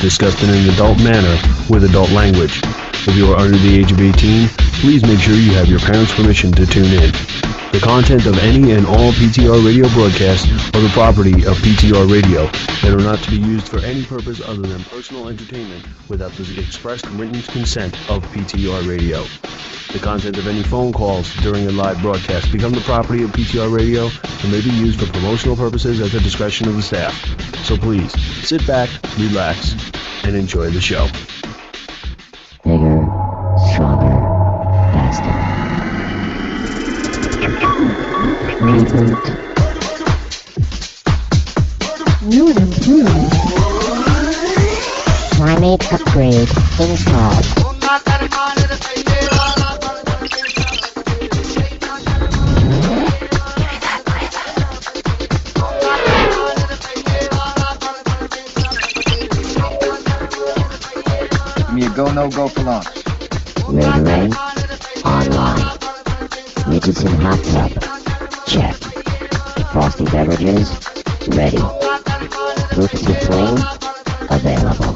discussed in an adult manner with adult language. If you are under the age of 18, please make sure you have your parents' permission to tune in. The content of any and all PTR radio broadcasts are the property of PTR Radio and are not to be used for any purpose other than personal entertainment without the expressed written consent of PTR Radio. The content of any phone calls during a live broadcast become the property of PTR Radio and may be used for promotional purposes at the discretion of the staff. So please, sit back, relax, and enjoy the show. Bigger, stronger, faster. Reboot. New and improved. Primate upgrade installed. Give me a go, no-go for launch. Radar online. Midgets in hot tub. Check. Frosty beverages. Ready. Frequency plane. Available.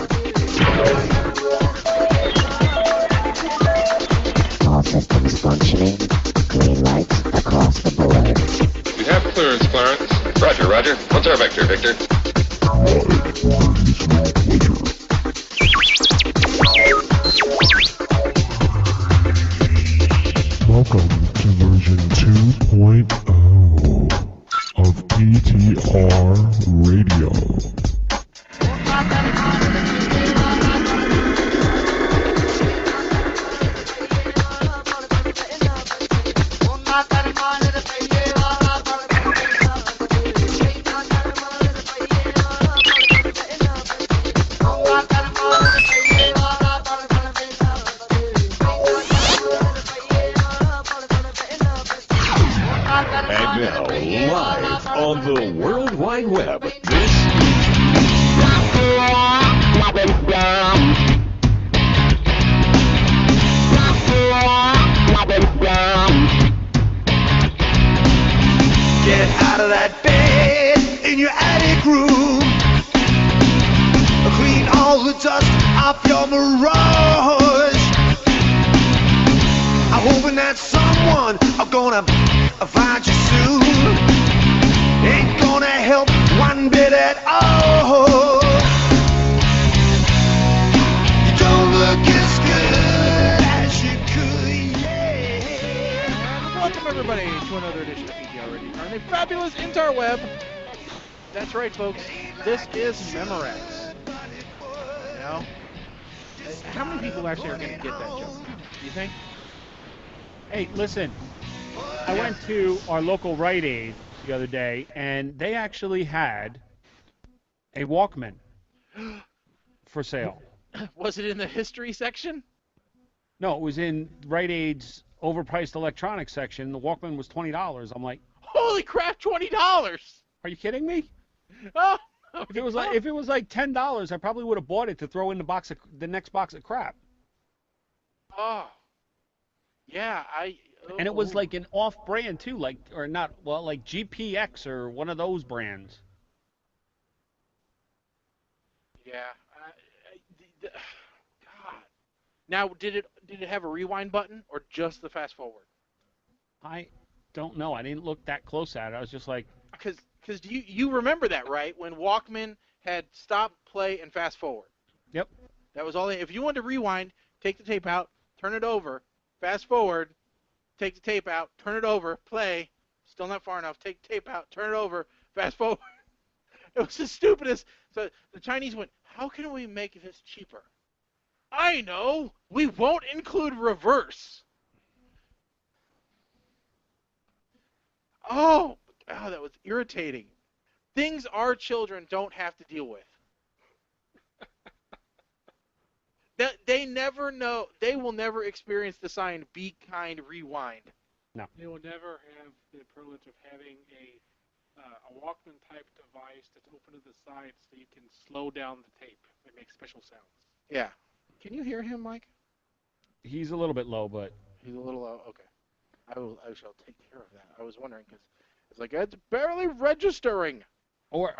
All systems functioning. Green lights across the board. You have clearance, Clarence. Roger, roger. What's our vector, Victor? Welcome to version 2.0 of PTR Radio. And now, live on the World Wide Web, this Get out of that bed in your attic room. Clean all the dust off your mirage. I'm hoping that someone gonna find you soon. Ain't gonna help one bit at all. You don't look as good as you could, yeah. Welcome everybody to another edition of PTR Radio on a fabulous interweb. That's right, folks. This is Memorex. You know, how many people actually are going to get that joke? Do you think? Hey, listen. I went to our local Rite Aid the other day, and they actually had a Walkman for sale. Was it in the history section? No, it was in Rite Aid's overpriced electronics section. The Walkman was $20. I'm like, holy crap, $20! Are you kidding me? Oh, if it was like $10, I probably would have bought it to throw in the next box of crap. Oh, yeah, And it was like an off-brand too, like GPX or one of those brands. Yeah. God. Now, did it have a rewind button or just the fast forward? I don't know. I didn't look that close at it. I was just like, because you remember that, right? When Walkman had stop, play, and fast forward. Yep. That was all. If you wanted to rewind, take the tape out, turn it over, fast forward. Take the tape out, turn it over, play. Still not far enough. Take the tape out, turn it over, fast forward. It was the stupidest. So the Chinese went, how can we make this cheaper? I know. We won't include reverse. Oh, that was irritating. Things our children don't have to deal with. They never know. They will never experience the sign "Be kind, rewind." No. They will never have the privilege of having a Walkman type device that's open to the side so you can slow down the tape and make special sounds. Yeah. Can you hear him, Mike? He's a little bit low, but he's a little low. Okay. I shall take care of that. I was wondering because it's like it's barely registering. Or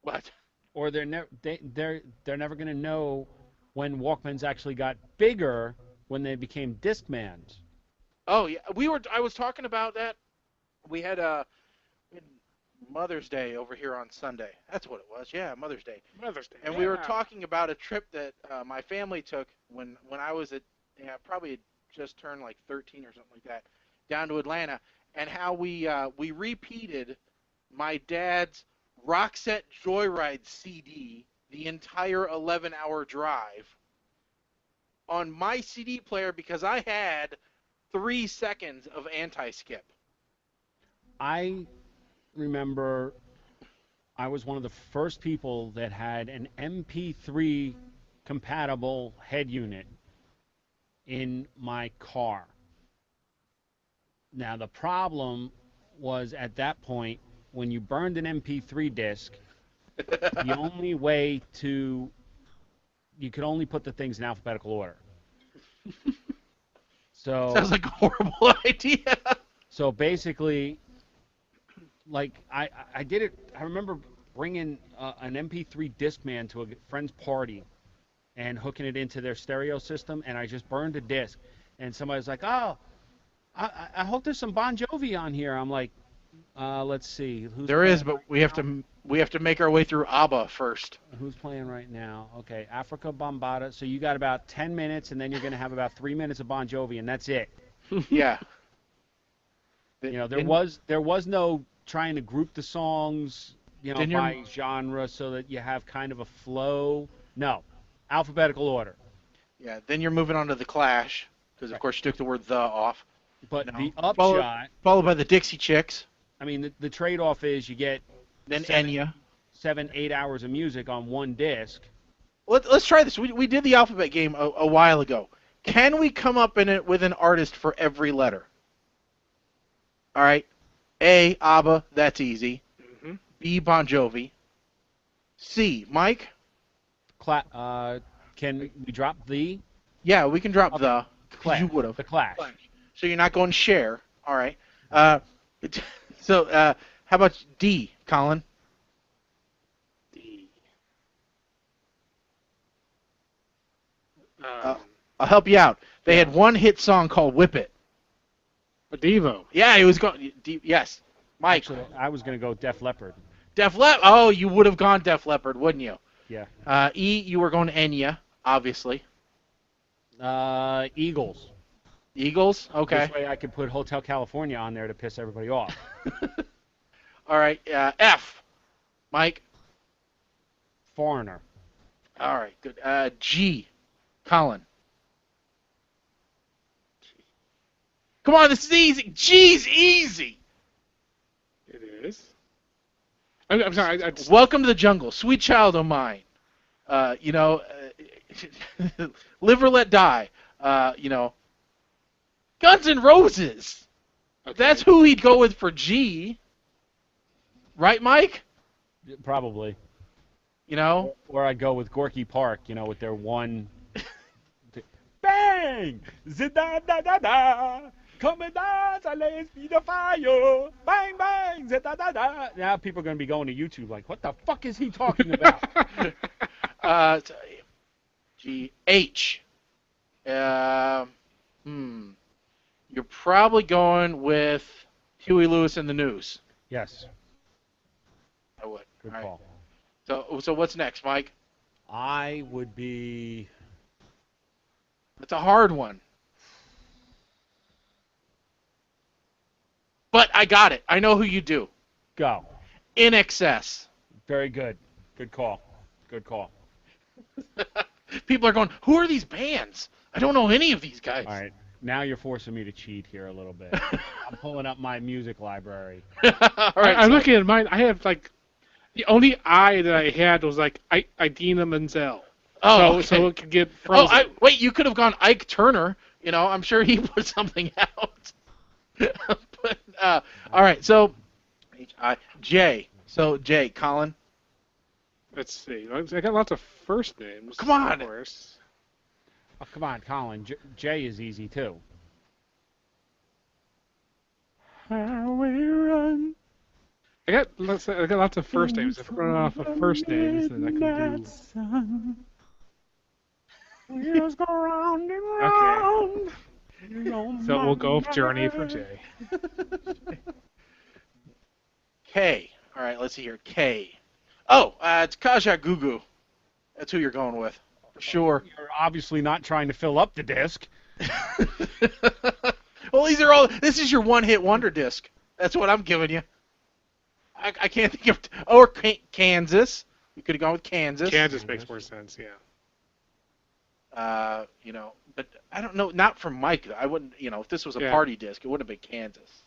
what? or they're never going to know when Walkmans actually got bigger when they became Discmans. Oh yeah, I was talking about that. We had Mother's Day over here on Sunday. That's what it was. Yeah, Mother's Day. Mother's Day. And we were talking about a trip that my family took when I was probably had just turned like 13 or something like that, down to Atlanta, and how we repeated my dad's Roxette Joyride CD the entire 11-hour drive on my CD player because I had 3 seconds of anti-skip. I remember I was one of the first people that had an MP3 compatible head unit in my car. Now the problem was at that point when you burned an MP3 disc, the only way you could only put the things in alphabetical order. So sounds like a horrible idea. So basically, like I did it. I remember bringing an MP3 Discman to a friend's party and hooking it into their stereo system, and I just burned a disc. And somebody was like, "Oh, I hope there's some Bon Jovi on here." I'm like, "Let's see, who's there is, but we have to make our way through ABBA first. Who's playing right now? Okay, Africa Bambaataa. So you got about 10 minutes, and then you're gonna have about 3 minutes of Bon Jovi, and that's it." Yeah. You know, there was no trying to group the songs, by genre so that you have kind of a flow. No, alphabetical order. Yeah. Then you're moving on to the Clash because of course you took the word "the" off. But the upshot, followed by the Dixie Chicks. I mean, the trade-off is you get then Enya. 7-8 hours of music on one disc. Let's try this. We did the alphabet game a while ago. Can we come up in it with an artist for every letter? All right. A, ABBA, that's easy. Mm-hmm. B, Bon Jovi. C, Mike? Can we drop the? Yeah, we can drop the. Clash. You would have. The Clash. So you're not going share. All right. So how about D, Colin? D. I'll help you out. They had one hit song called "Whip It." A Devo. Yeah, it was going. Yes, Mike. Actually, I was going to go Def Leppard. Def Leppard. Oh, you would have gone Def Leppard, wouldn't you? Yeah. E, you were going Enya, obviously. Eagles. Eagles. Okay. This way I could put Hotel California on there to piss everybody off. All right. F, Mike. Foreigner. All right. Good. G, Colin. Come on, this is easy. G's easy. It is. I'm sorry. Welcome to the jungle, sweet child of mine. Live or let die. Guns N' Roses. Okay. That's who he'd go with for G. Right, Mike? Probably. You know? Or I'd go with Gorky Park, with their one... Bang! Zida-da-da-da! Come and dance, I lay speed of fire! Bang, bang! Zida-da-da! Now people are going to be going to YouTube like, what the fuck is he talking about? G. H. You're probably going with Huey Lewis and the News. Yes. I would. Good All call. Right. So what's next, Mike? I would be... It's a hard one. But I got it. I know who you do. Go. In Excess. Very good. Good call. Good call. People are going, who are these bands? I don't know any of these guys. All right. Now you're forcing me to cheat here a little bit. I'm pulling up my music library. All right, I'm looking at mine. I have the only I that I had was Idina Menzel. Oh, okay. So it could get frozen. Wait, you could have gone Ike Turner. I'm sure he put something out. But, all right, so J. So J, Colin. Let's see. I got lots of first names. Come on. Of course. Oh, come on, Colin. J is easy, too. How we run. I got lots of first names. If we're running off of first names, then I can do. Wheels go round and Okay. round. So we'll go with Journey for Jay. K. All right, let's see here. K. Oh, it's Kaja Gugu. That's who you're going with. For sure. You're obviously not trying to fill up the disc. Well, these are all. This is your one-hit wonder disc. That's what I'm giving you. I can't think of. Or Kansas. You could have gone with Kansas. Kansas makes more sense, yeah. But I don't know. Not from Mike. I wouldn't. If this was a party disc, it wouldn't have been Kansas.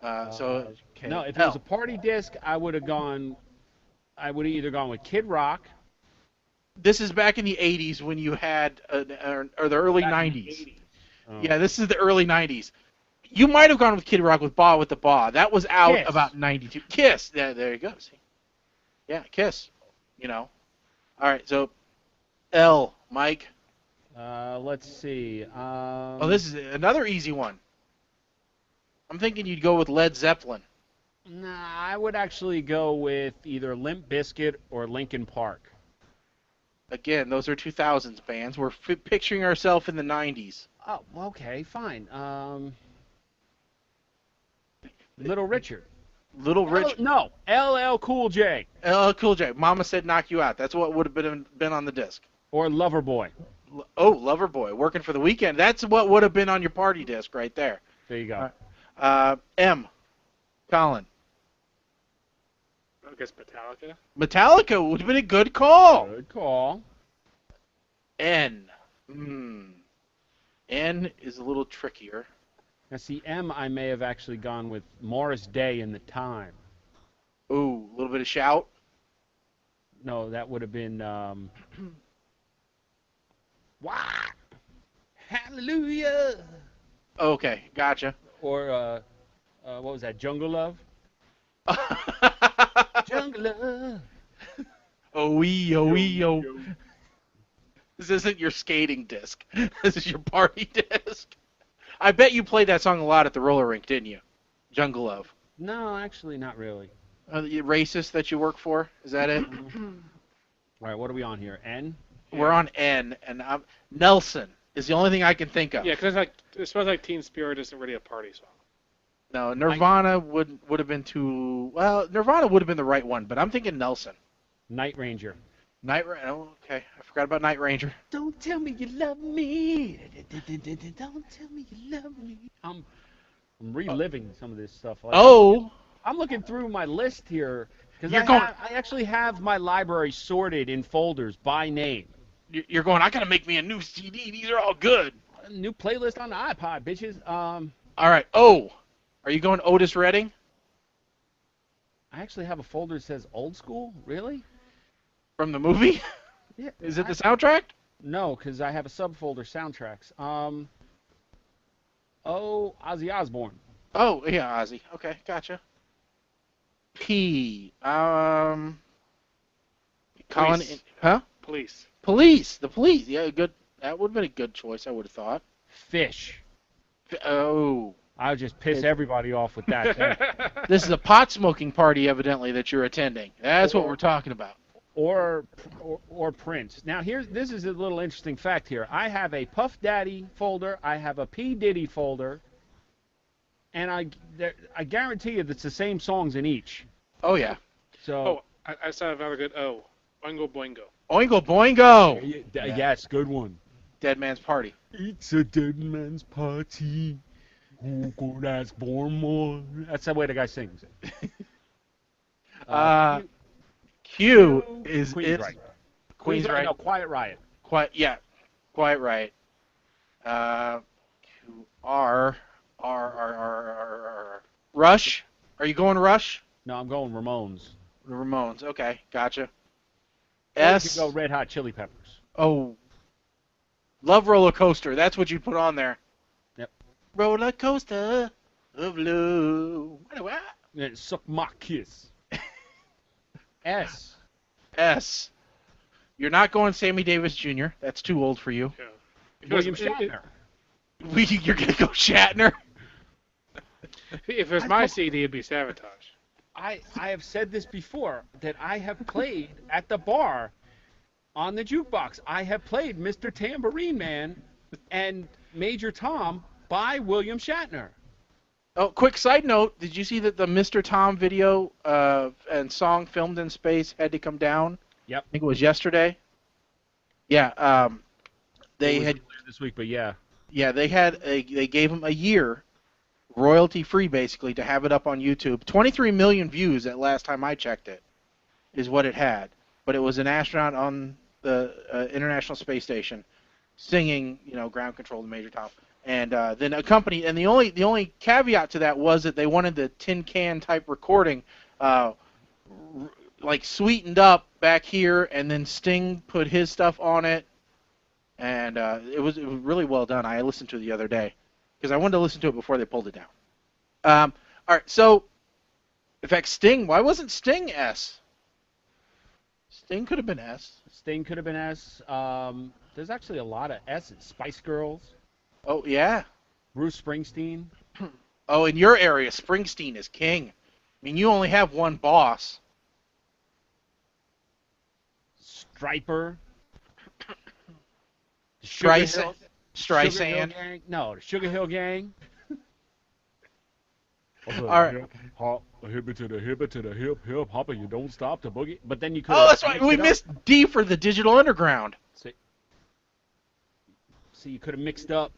No, if it was a party disc, I would have either gone with Kid Rock. This is back in the 80s when you had, or the early 90s. Oh. Yeah, this is the early 90s. You might have gone with Kid Rock with the Ba. That was out Kiss. About 92. Kiss. There you go. See? Yeah, Kiss. All right, so L, Mike. Let's see. This is another easy one. I'm thinking you'd go with Led Zeppelin. Nah, I would actually go with either Limp Bizkit or Linkin Park. Again, those are 2000s bands. We're picturing ourselves in the 90s. Oh, okay, fine. Little Richard. Little Richard. No, LL Cool J. LL Cool J. Mama Said Knock You Out. That's what would have been on the disc. Or Loverboy. Oh, Loverboy. Working for the Weekend. That's what would have been on your party disc right there. There you go. M. Colin. I guess Metallica. Metallica would have been a good call. Good call. N. N is a little trickier. Now, see, M, I may have actually gone with Morris Day in the Time. Ooh, a little bit of Shout. No, that would have been, Wah! Hallelujah! Okay, gotcha. Or, what was that, Jungle Love? Jungle Love. Oh. This isn't your skating disc. This is your party disc. I bet you played that song a lot at the roller rink, didn't you? Jungle Love. No, actually, not really. The racist that you work for? Is that it? All right, what are we on here? N? We're on N, and Nelson is the only thing I can think of. Yeah, because it smells like Teen Spirit isn't really a party song. No, Nirvana would have been too. Well, Nirvana would have been the right one, but I'm thinking Nelson. Night Ranger. Oh, okay. I forgot about Night Ranger. Don't tell me you love me. Don't tell me you love me. I'm reliving some of this stuff. I'm looking through my list here because I actually have my library sorted in folders by name. You're going, I gotta make me a new CD. These are all good. A new playlist on the iPod, bitches. All right. Oh, are you going Otis Redding? I actually have a folder that says Old School. Really? From the movie? Yeah. Is it the soundtrack? No, because I have a subfolder soundtracks. Ozzy Osbourne. Oh, yeah, Ozzy. Okay, gotcha. P. Colin. Huh? Police. The Police. Yeah, good. That would have been a good choice, I would have thought. Fish. Oh. I would just piss everybody off with that. This is a pot smoking party, evidently, that you're attending. That's what we're talking about. Or Prince. Now, this is a little interesting fact here. I have a Puff Daddy folder. I have a P. Diddy folder. And I guarantee you that's the same songs in each. Oh, yeah. So. Oh, I saw another good O. Oingo Boingo. Oingo Boingo! Yes, good one. Dead Man's Party. It's a dead man's party. Who could ask for more? That's the way the guy sings it. Q is Queensryche. Queensryche. No, Quiet Riot. Quiet Riot. Q R. Rush. Are you going Rush? No, I'm going Ramones. The Ramones. Okay, gotcha. Or S. you could go Red Hot Chili Peppers. Oh. Love Roller Coaster. That's what you put on there. Yep. Roller Coaster of Love. And Suck My Kiss. S. S. You're not going Sammy Davis Jr. That's too old for you. Yeah. William Shatner. You're going to go Shatner? If it was my CD, it'd be Sabotage. I have said this before, that I have played at the bar on the jukebox. I have played Mr. Tambourine Man and Major Tom by William Shatner. Oh, quick side note: did you see that the Mr. Tom video and song filmed in space had to come down? Yep. I think it was yesterday. Yeah. They It was had. earlier this week, but yeah. Yeah, they gave him a year, royalty free basically, to have it up on YouTube. 23 million views at last time I checked it, is what it had. But it was an astronaut on the International Space Station singing, ground control to Major Tom. And then accompanied, and the only caveat to that was that they wanted the tin can type recording, like sweetened up back here, and then Sting put his stuff on it, and it was really well done. I listened to it the other day because I wanted to listen to it before they pulled it down. All right, so in fact, Sting. Why wasn't Sting S? Sting could have been S. Sting could have been S. There's actually a lot of S's. Spice Girls. Oh yeah. Bruce Springsteen. Oh, in your area, Springsteen is king. I mean, you only have one boss. Striper. Streisand. Sugar Hill Gang. No, the Sugar Hill Gang. All right. Hop, a hip to the hip, hopper, you don't stop the boogie. But then you could. Oh, that's right. We missed D for the Digital Underground. See, you could have mixed up,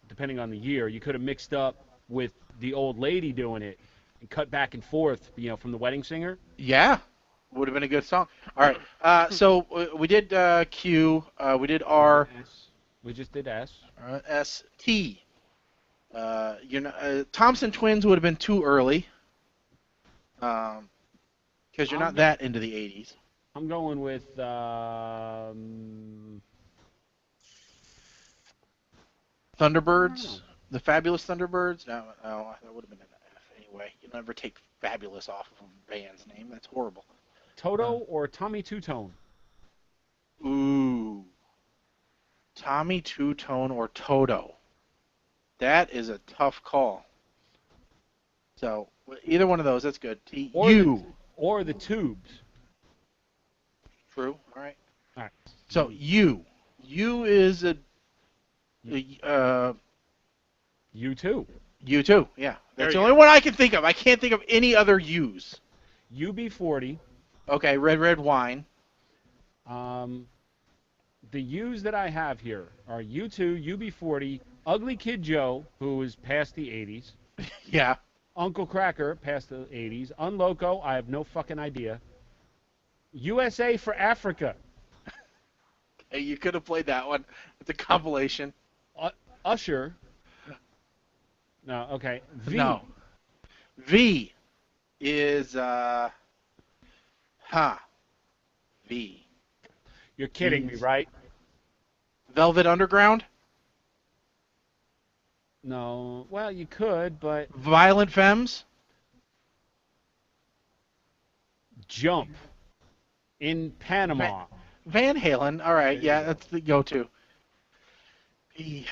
depending on the year, you could have mixed up with the old lady doing it and cut back and forth, from the Wedding Singer. Yeah. Would have been a good song. All right. So we did Q. We did R. S. We just did S. S. T. Thompson Twins would have been too early. Because you're not that into the 80s. I'm going with Thunderbirds, the Fabulous Thunderbirds. No, that would have been an F anyway. You never take Fabulous off of a band's name. That's horrible. Toto or Tommy Two-Tone? Ooh, Tommy Two-Tone or Toto. That is a tough call. So either one of those, that's good. Or the Tubes. True. All right. All right. So U is a. U2. U2, yeah. That's the only one I can think of. I can't think of any other U's. UB40. Okay, red wine. The U's that I have here are U2, UB40, Ugly Kid Joe, who is past the 80s. Yeah. Uncle Cracker, past the 80s. Unloco, I have no fucking idea. USA for Africa. Hey, you could have played that one. It's a compilation. Usher. No, okay. V. No. V is, V. You're kidding me, right? Velvet Underground? No. Well, you could, but... Violent Femmes? Jump. In Panama. Van Halen. All right, yeah, that's the go-to. V.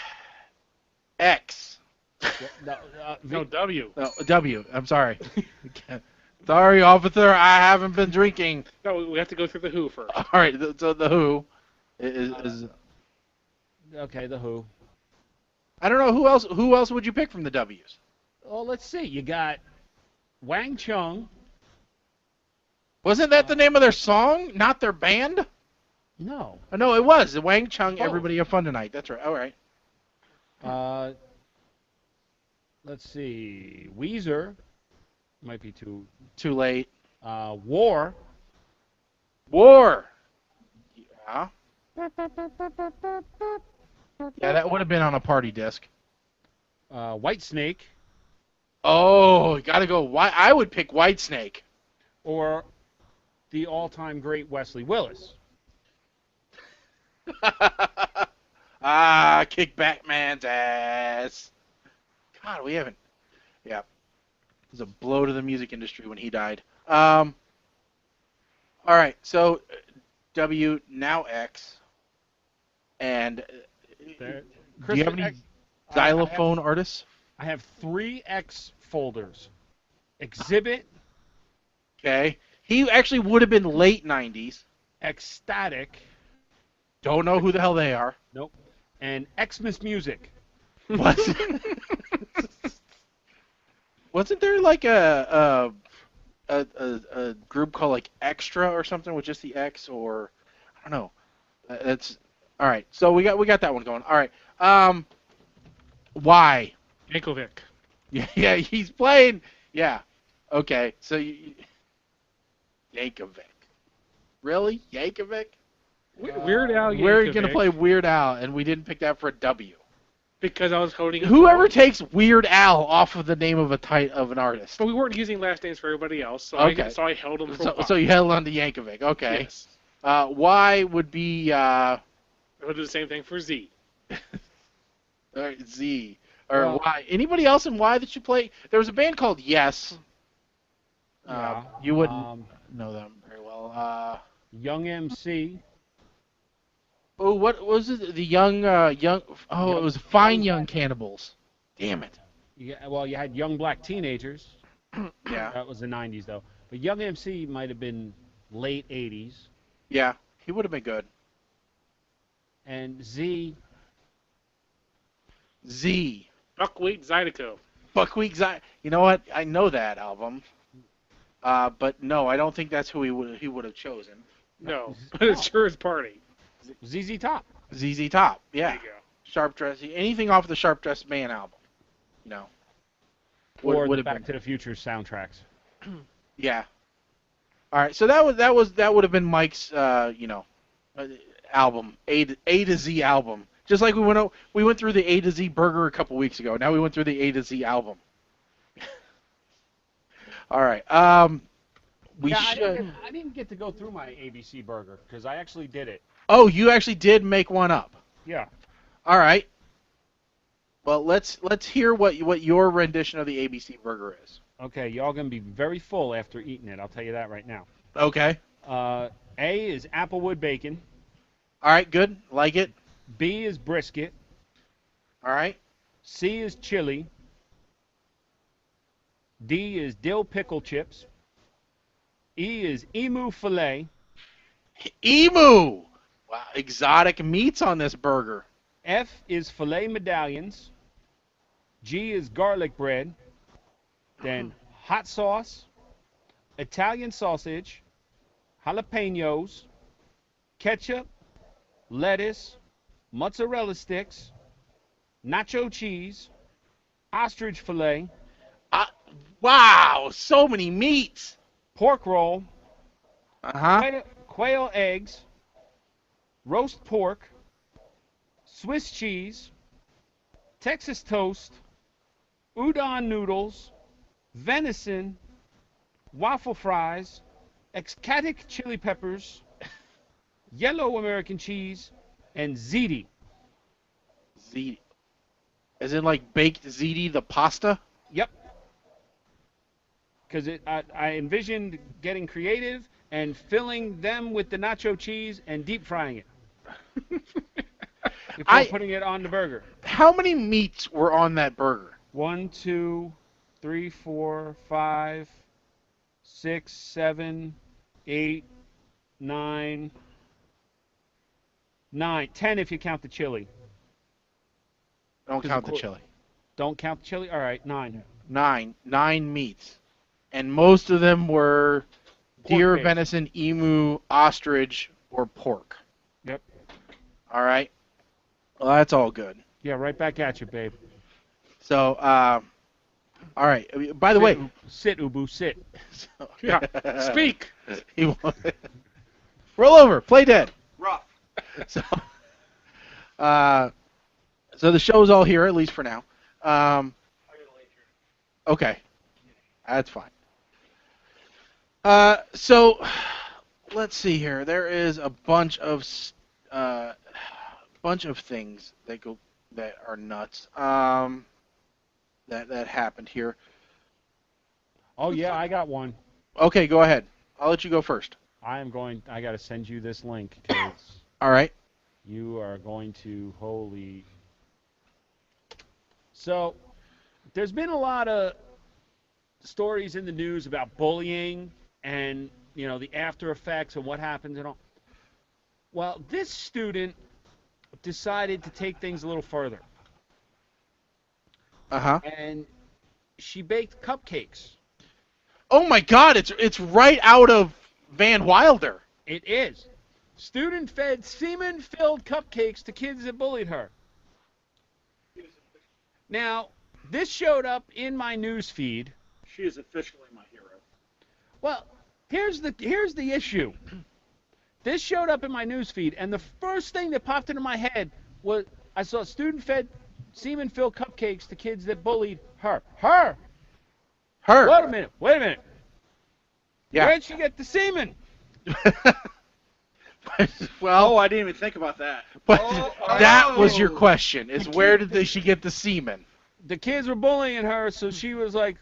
X. No, W. No, W. I'm sorry. Sorry, officer, I haven't been drinking. No, we have to go through the Who first. All right, so the Who is okay, the Who. I don't know who else. Who else would you pick from the W's? Well, let's see. You got Wang Chung. Wasn't that the name of their song, not their band? No. Oh, no, it was Wang Chung. Everybody have fun tonight. That's right. All right. Let's see. Weezer. Might be too late. War. Yeah. Yeah, that would have been on a party disc. White Snake. Oh, you gotta go. I would pick White Snake. Or the all-time great Wesley Willis. Kick Batman's ass. God, we haven't. Yeah. It was a blow to the music industry when he died. All right, so W, now X. And do you have any xylophone artists? I have 3 X folders. Exhibit, Okay. He actually would have been late 90s. Ecstatic. Don't know who the hell they are. Nope. And Xmas Music. What? Wasn't there like a group called like Extra or something with just the X, or I don't know. That's all right. So we got that one going. All right. Why? Yankovic. Yeah, he's playing. Yeah. Okay. So Yankovic. Really? Yankovic? Weird Al Yankovic. We're gonna play Weird Al, and we didn't pick that for a W. Because I was holding. Whoever takes Weird Al off of the name of an artist. But we weren't using last names for everybody else, so Okay. I held them for a while. So you held on to Yankovic. Okay. Yes. Y would be I would do the same thing for Z. Z or Y. Anybody else in Y that you play? There was a band called Yes. Yeah. You wouldn't know them very well. Young MC. Oh, what was it? The young. Oh, it was Fine Young Cannibals. Damn it. You had Young Black Teenagers. Yeah. That was the 90s, though. But Young MC might have been late 80s. Yeah, he would have been good. And Z. Buckwheat Zydeco. Buckwheat Zy. You know what? I know that album. But no, I don't think that's who he would have chosen. No, but it sure is party. ZZ Top. ZZ Top. Yeah. There you go. Sharp Dressed. Anything off the Sharp Dressed Man album. You know. Or would the have Back been. to the Future soundtracks. Yeah. All right. So that would have been Mike's album, A to Z album. Just like we went through the A to Z burger a couple weeks ago. Now we went through the A to Z album. All right. I didn't get to go through my ABC burger because I actually did it. Oh, you actually did make one up. Yeah. All right. Well, let's hear what your rendition of the ABC burger is. Okay, y'all gonna be very full after eating it. I'll tell you that right now. Okay. A is applewood bacon. All right. Good. Like it. B is brisket. All right. C is chili. D is dill pickle chips. E is emu filet. Emu. Wow. Exotic meats on this burger. F is filet medallions. G is garlic bread. Then hot sauce, Italian sausage, jalapenos, ketchup, lettuce, mozzarella sticks, nacho cheese, ostrich fillet. Wow, so many meats. Pork roll. Quail eggs. Roast pork. Swiss cheese. Texas toast. Udon noodles. Venison. Waffle fries. Ecstatic chili peppers. Yellow American cheese. And ziti. Ziti. As in like baked ziti, the pasta? Yep. Because I envisioned getting creative and filling them with the nacho cheese and deep frying it before putting it on the burger. How many meats were on that burger? 1, 2, 3, 4, 5, 6, 7, 8, 9, 10 if you count the chili. Don't count the chili. Don't count the chili? All right, 9. 9 meats. And most of them were deer, based. venison, emu, ostrich, or pork. Yep. All right. Well, that's all good. Yeah, right back at you, babe. So, all right. By the way, sit, Ubu, sit. Yeah. Speak. Roll over. Play dead. Rough. So the show's all here, at least for now. Okay. That's fine. So let's see here. There is a bunch of things that are nuts. That happened here. Oh yeah, I got one. Okay, go ahead. I'll let you go first. I got to send you this link because All right. you are going to holy. So, there's been a lot of stories in the news about bullying and the after effects and what happens and all. Well, this student decided to take things a little further. Uh-huh. And she baked cupcakes. Oh my God! It's right out of Van Wilder. It is. Student fed semen-filled cupcakes to kids that bullied her. Now, this showed up in my news feed. She is officially my hero. Well, here's the issue. This showed up in my news feed, and the first thing that popped into my head was I saw student-fed semen-filled cupcakes to kids that bullied her. Her. Wait a minute. Yeah. Where'd she get the semen? Well, I didn't even think about that. But that was your question: is where did she get the semen? The kids were bullying her, so she was like.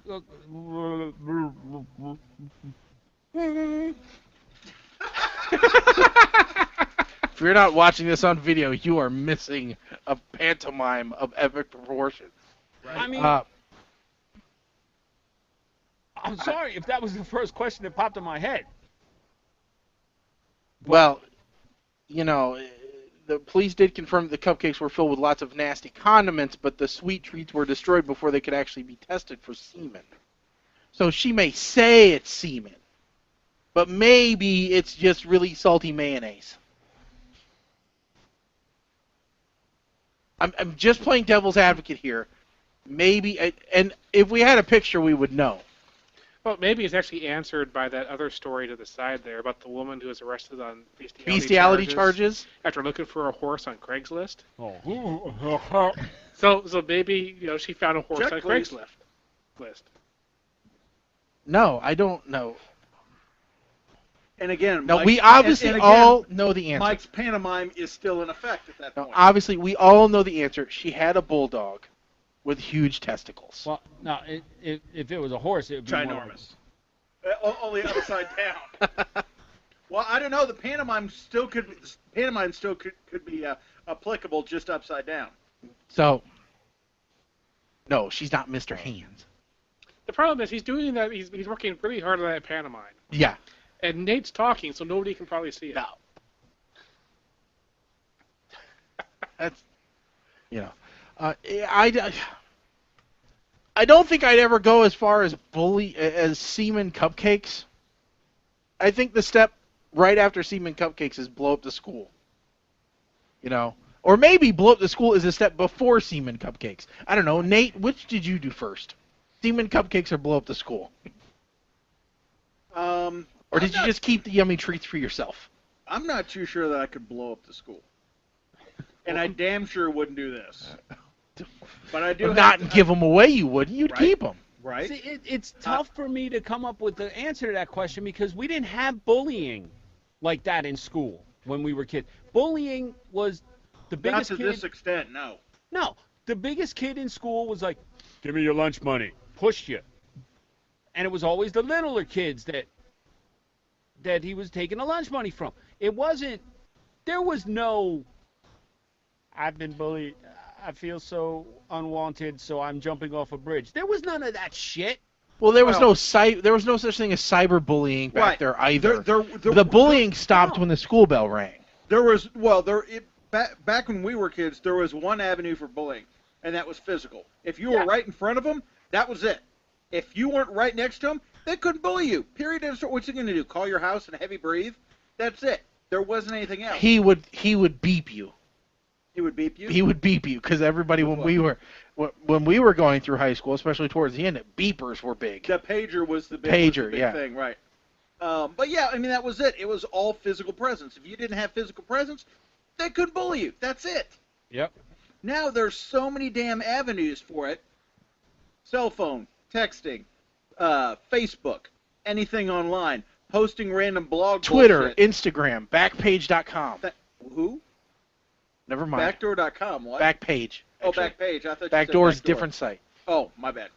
If you're not watching this on video, you are missing a pantomime of epic proportions. Right. I mean, I'm sorry if that was the first question that popped in my head. Well, the police did confirm that the cupcakes were filled with lots of nasty condiments, but the sweet treats were destroyed before they could actually be tested for semen. So she may say it's semen, but maybe it's just really salty mayonnaise. I'm just playing devil's advocate here. Maybe, and if we had a picture, we would know. Well, maybe it's actually answered by that other story to the side there about the woman who was arrested on bestiality charges after looking for a horse on Craigslist. Oh. So maybe she found a horse on Craigslist. No, I don't know. And again, no, we obviously all know the answer. Mike's pantomime is still in effect at that point. Obviously, we all know the answer. She had a bulldog with huge testicles. Well, no, if it was a horse, it would be ginormous. Only upside down. Well, I don't know. The pantomime still could be applicable just upside down. So, no, she's not Mr. Hands. The problem is he's doing that. He's working really hard on that pantomime. Yeah. And Nate's talking, so nobody can probably see it. No. That's, I don't think I'd ever go as far as semen cupcakes. I think the step right after semen cupcakes is blow up the school. Or maybe blow up the school is a step before semen cupcakes. I don't know. Nate, which did you do first? Semen cupcakes or blow up the school? Or did you just keep the yummy treats for yourself? I'm not too sure that I could blow up the school. And I damn sure wouldn't do this. But I do give them away, you wouldn't. You'd keep them. Right. See, it's tough for me to come up with the answer to that question because we didn't have bullying like that in school when we were kids. Bullying was the biggest Not to this extent, no. No. The biggest kid in school was like, give me your lunch money. Push you. And it was always the littler kids that he was taking the lunch money from. It wasn't, there was no, I've been bullied, I feel so unwanted, so I'm jumping off a bridge. There was none of that shit. Well, there was no such thing as cyberbullying back there either. The bullying stopped when the school bell rang. There was, back when we were kids, there was one avenue for bullying, and that was physical. If you were right in front of them, that was it. If you weren't right next to them, they couldn't bully you. Period. What's he going to do? Call your house and heavy breathe? That's it. There wasn't anything else. He would beep you. He would beep you? He would beep you because everybody when we were going through high school, especially towards the end, beepers were big. The pager was the big thing, right? But yeah, I mean that was it. It was all physical presence. If you didn't have physical presence, they couldn't bully you. That's it. Yep. Now there's so many damn avenues for it. Cell phone, texting, Facebook, anything online, posting random blog Twitter, bullshit. Instagram, Backpage.com. Who? Never mind. Backdoor.com, what? Backpage. Oh, Backpage. I thought you said Backdoor's Backdoor. different site. Oh, my bad.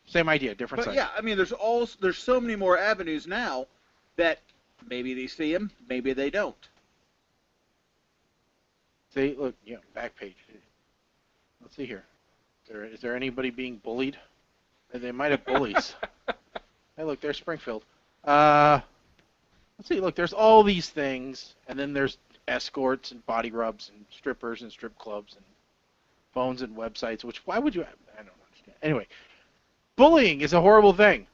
Same idea, different site. But yeah, I mean, there's so many more avenues now that maybe they see them, maybe they don't. See, look, Backpage. Let's see here. Is there anybody being bullied? They might have bullies. Hey, look, there's Springfield. Let's see. Look, there's all these things, and then there's escorts and body rubs and strippers and strip clubs and phones and websites. Which why would you? I don't understand. Anyway, bullying is a horrible thing.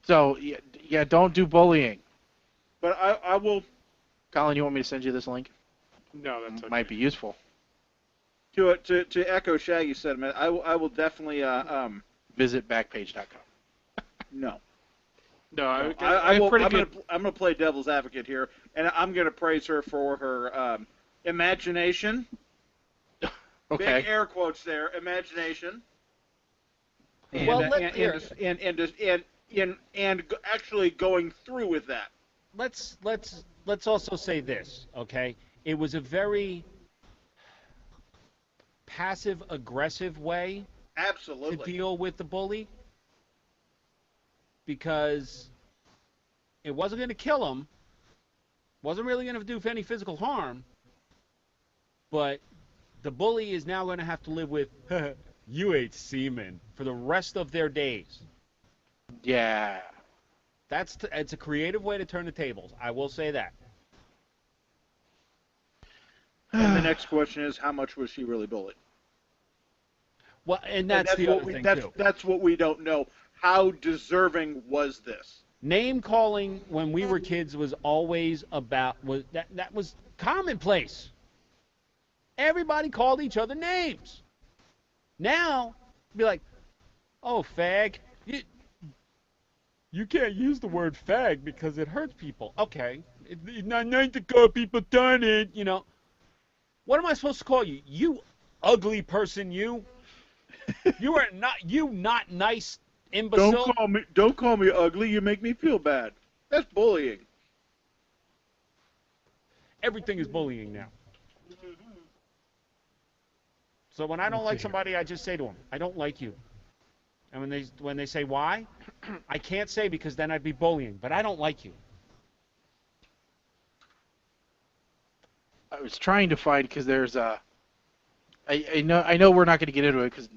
So yeah, don't do bullying. But I will. Colin, you want me to send you this link? No, that's okay. Might be useful. To echo Shaggy's sentiment, I will definitely Visit Backpage.com. no. No, I'm pretty good. gonna play devil's advocate here, and I'm gonna praise her for her imagination. Okay. Big air quotes there, imagination. And, Well, and actually going through with that. Let's also say this, okay? It was a very passive-aggressive way Absolutely. to deal with the bully, because it wasn't going to kill him, wasn't really going to do any physical harm, but the bully is now going to have to live with, you ate semen, for the rest of their days. Yeah. It's a creative way to turn the tables. I will say that. And the next question is, how much was she really bullied? Well, and that's the other thing too. That's what we don't know. How deserving was this? Name calling when we were kids was always that was commonplace. Everybody called each other names. Now, be like, oh, fag. You can't use the word fag because it hurts people. Okay. It's not nice to call people turning, you know. What am I supposed to call you? You ugly person, you. You are not nice, imbecile. Don't call me ugly. You make me feel bad. That's bullying. Everything is bullying now. So when I don't like somebody, I just say to them, I don't like you. And when they say why, I can't say because then I'd be bullying, but I don't like you. I was trying to find because there's I know we're not going to get into it because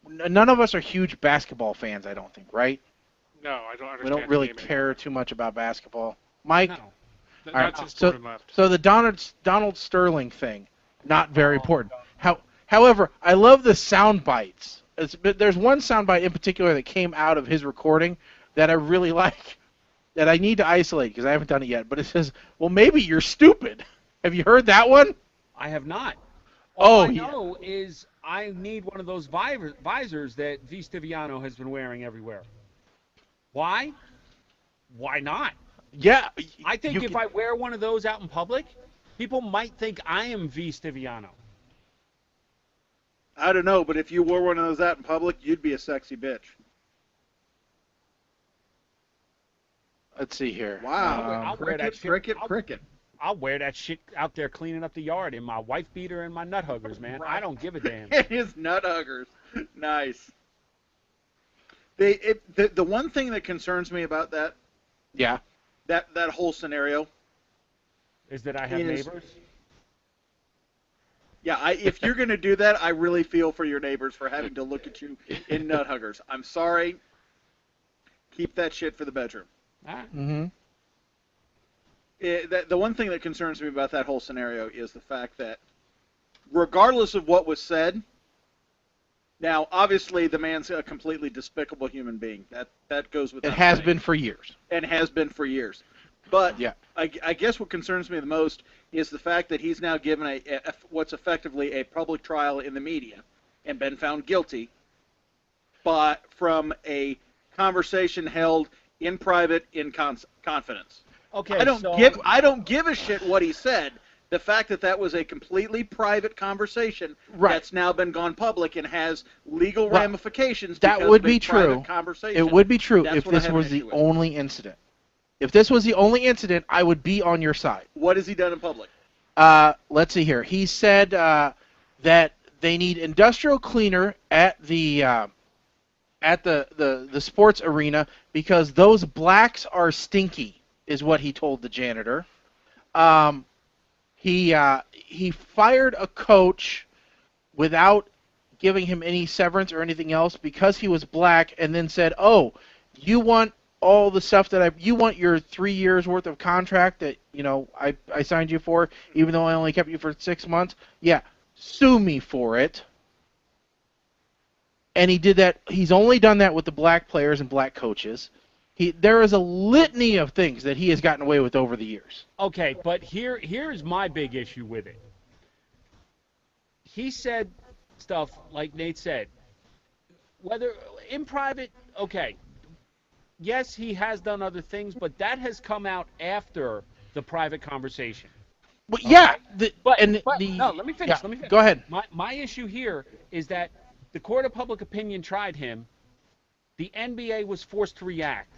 none of us are huge basketball fans. I don't think, right? No, I don't understand. We don't really the game care too much about basketball. Mike, No. anymore. all right, Not since Jordan left. so the Donald Sterling thing, not very important. However, I love the sound bites. There's one sound bite in particular that came out of his recording that I really like, that I need to isolate because I haven't done it yet. But it says, "Well, maybe you're stupid." Have you heard that one? I have not. Oh, All I know is I need one of those visors that V. Stiviano has been wearing everywhere. Why? Why not? Yeah. I think if I wear one of those out in public, people might think I am V. Stiviano. I don't know, but if you wore one of those out in public, you'd be a sexy bitch. Let's see here. Wow. I'll wear that shit. Cricket. I'll wear that shit out there cleaning up the yard in my wife beater and my nut huggers, man. I don't give a damn. His nut huggers. Nice. The one thing that concerns me about that that whole scenario is that I have neighbors. Yeah, if you're going to do that, I really feel for your neighbors for having to look at you in nut huggers. I'm sorry. Keep that shit for the bedroom. Mm-hmm. The one thing that concerns me about that whole scenario is the fact that regardless of what was said, now, obviously, the man's a completely despicable human being. That goes without saying. It has been for years. And has been for years. But yeah. I guess what concerns me the most is the fact that he's now given what's effectively a public trial in the media and been found guilty, but from a conversation held in private in confidence. Okay, I don't give a shit what he said. The fact that was a completely private conversation that's now been gone public and has legal ramifications. That would be true. It would be true if this was the only incident. If this was the only incident, I would be on your side. What has he done in public? Let's see here. He said that they need industrial cleaner at the sports arena because those blacks are stinky, is what he told the janitor. He fired a coach without giving him any severance or anything else because he was black, and then said, "Oh, you want all the stuff that you want your 3 years worth of contract that I signed you for, even though I only kept you for 6 months. Yeah, sue me for it." And he did that. He's only done that with the black players and black coaches. There is a litany of things that he has gotten away with over the years. Okay, but here's my big issue with it. He said stuff like Nate said, whether in private, okay. Yes, he has done other things, but that has come out after the private conversation. But yeah, no, let me finish. Yeah, Let me finish. go ahead. My issue here is that the court of public opinion tried him. The NBA was forced to react,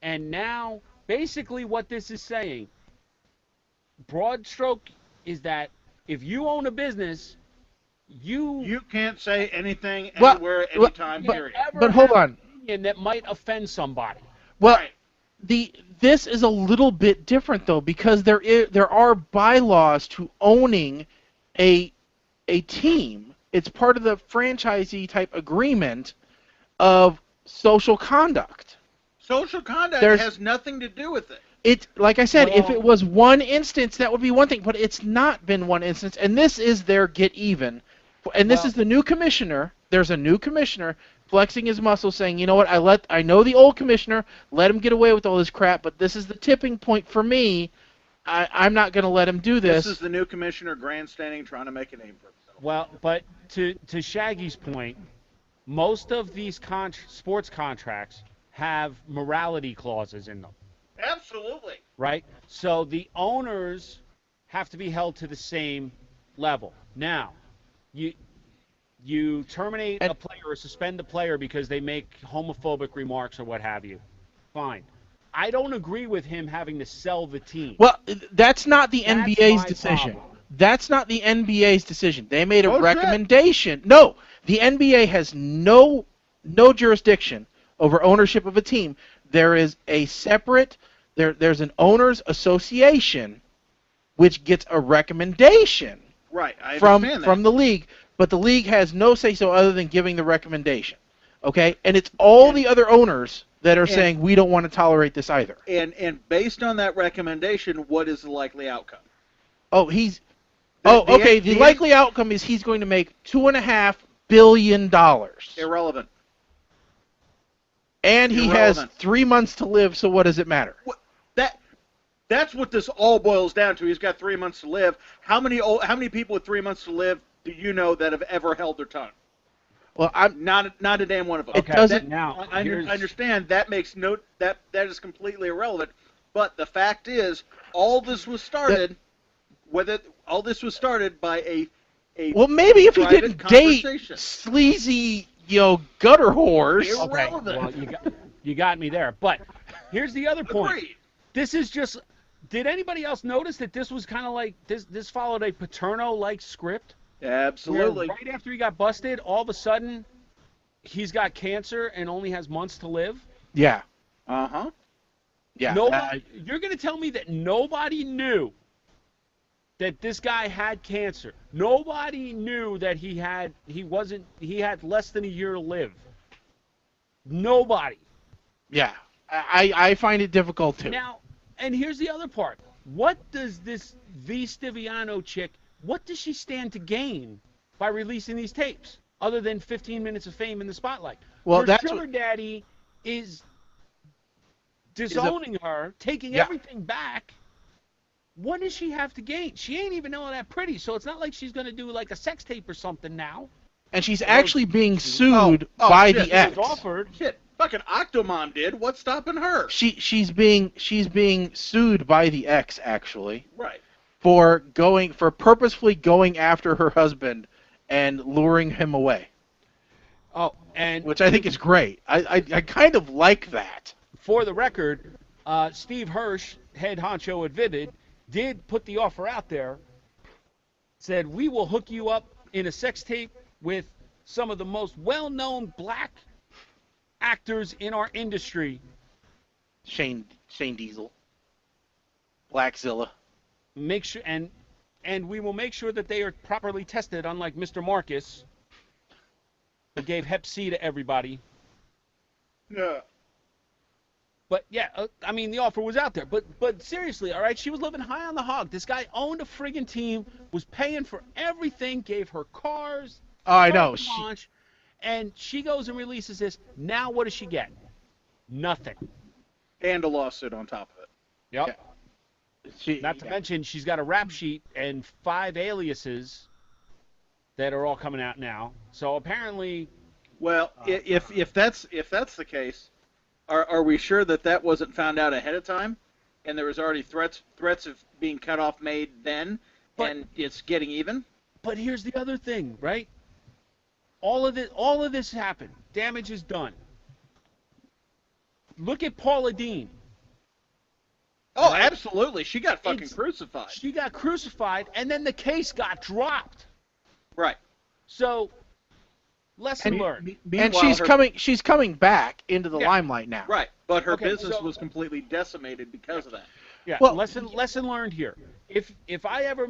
and now basically what this is saying, broad stroke, is that if you own a business, you can't say anything anywhere, anytime, period. But hold on. That might offend somebody. Well, this is a little bit different though, because there are bylaws to owning a team. It's part of the franchisee type agreement of social conduct. Social conduct has nothing to do with it. It's like I said, if it was one instance, that would be one thing, but it's not been one instance, and this is their get even. And this is the new commissioner. There's a new commissioner flexing his muscles, saying, "You know what? I know the old commissioner. Let him get away with all this crap, but this is the tipping point for me. I'm not going to let him do this." This is the new commissioner grandstanding, trying to make a name for himself. Well, but to Shaggy's point, most of these sports contracts have morality clauses in them. Absolutely. Right? So the owners have to be held to the same level. Now, you terminate a player or suspend a player because they make homophobic remarks or what have you. Fine. I don't agree with him having to sell the team. Well, that's not the NBA's decision. Problem. That's not the NBA's decision. They made a recommendation. No, the NBA has no jurisdiction over ownership of a team. There is a separate, there's an owners association which gets a recommendation from the league, but the league has no say-so other than giving the recommendation. Okay? And it's all the other owners that are saying we don't want to tolerate this either. And based on that recommendation, what is the likely outcome? The likely outcome is he's going to make $2.5 billion. Irrelevant. And he has 3 months to live, so what does it matter? That's what this all boils down to. He's got 3 months to live. How many people with 3 months to live do you know that have ever held their tongue? Well, I'm not a damn one of them. Okay. I understand that makes that is completely irrelevant. But the fact is, all this was started by a well, maybe if he didn't date conversation. Sleazy, gutter whores. Irrelevant. Okay, well, you got me there. But here's the other point. Agreed. This is just. Did anybody else notice that this was kind of like this followed a Paterno-like script? Absolutely. Where right after he got busted, all of a sudden, he's got cancer and only has months to live? Yeah. Uh-huh. Yeah. You're going to tell me that nobody knew that this guy had cancer. Nobody knew that he had less than a year to live. Nobody. Yeah. I find it difficult too. Now, and here's the other part. What does this V. Stiviano chick, what does she stand to gain by releasing these tapes, other than 15 minutes of fame in the spotlight? Well, her sugar daddy is disowning her, taking everything back. What does she have to gain? She ain't even all that pretty, so it's not like she's going to do like a sex tape or something now. And she's actually being sued by the ex. Shit. Fucking Octomom did. What's stopping her? She's being sued by the ex, actually. Right. For purposefully going after her husband and luring him away. Oh, and which I think is great. I kind of like that. For the record, Steve Hirsch, head honcho at Vivid, did put the offer out there. Said, we will hook you up in a sex tape with some of the most well-known black actors in our industry. Shane Diesel, Blackzilla. Make sure and we will make sure that they are properly tested, unlike Mr. Marcus. who gave Hep C to everybody. Yeah. But yeah, I mean, the offer was out there. But seriously, all right, she was living high on the hog. This guy owned a friggin' team, was paying for everything, gave her cars. Oh, I know. carte blanche, and she goes and releases this. Now what does she get? Nothing. And a lawsuit on top of it. Yep. Yeah. Not to mention, she's got a rap sheet and 5 aliases that are all coming out now. So apparently, Well, if that's the case, are we sure that wasn't found out ahead of time, and there was already threats of being cut off made then, and it's getting even? but here's the other thing, right? All of this happened. Damage is done. Look at Paula Dean. Oh, absolutely. She got fucking crucified. She got crucified, and then the case got dropped. Right. So, lesson learned. And she's coming back into the limelight now. Right, but her business was completely decimated because of that. Yeah. Well, lesson learned here. If I'm ever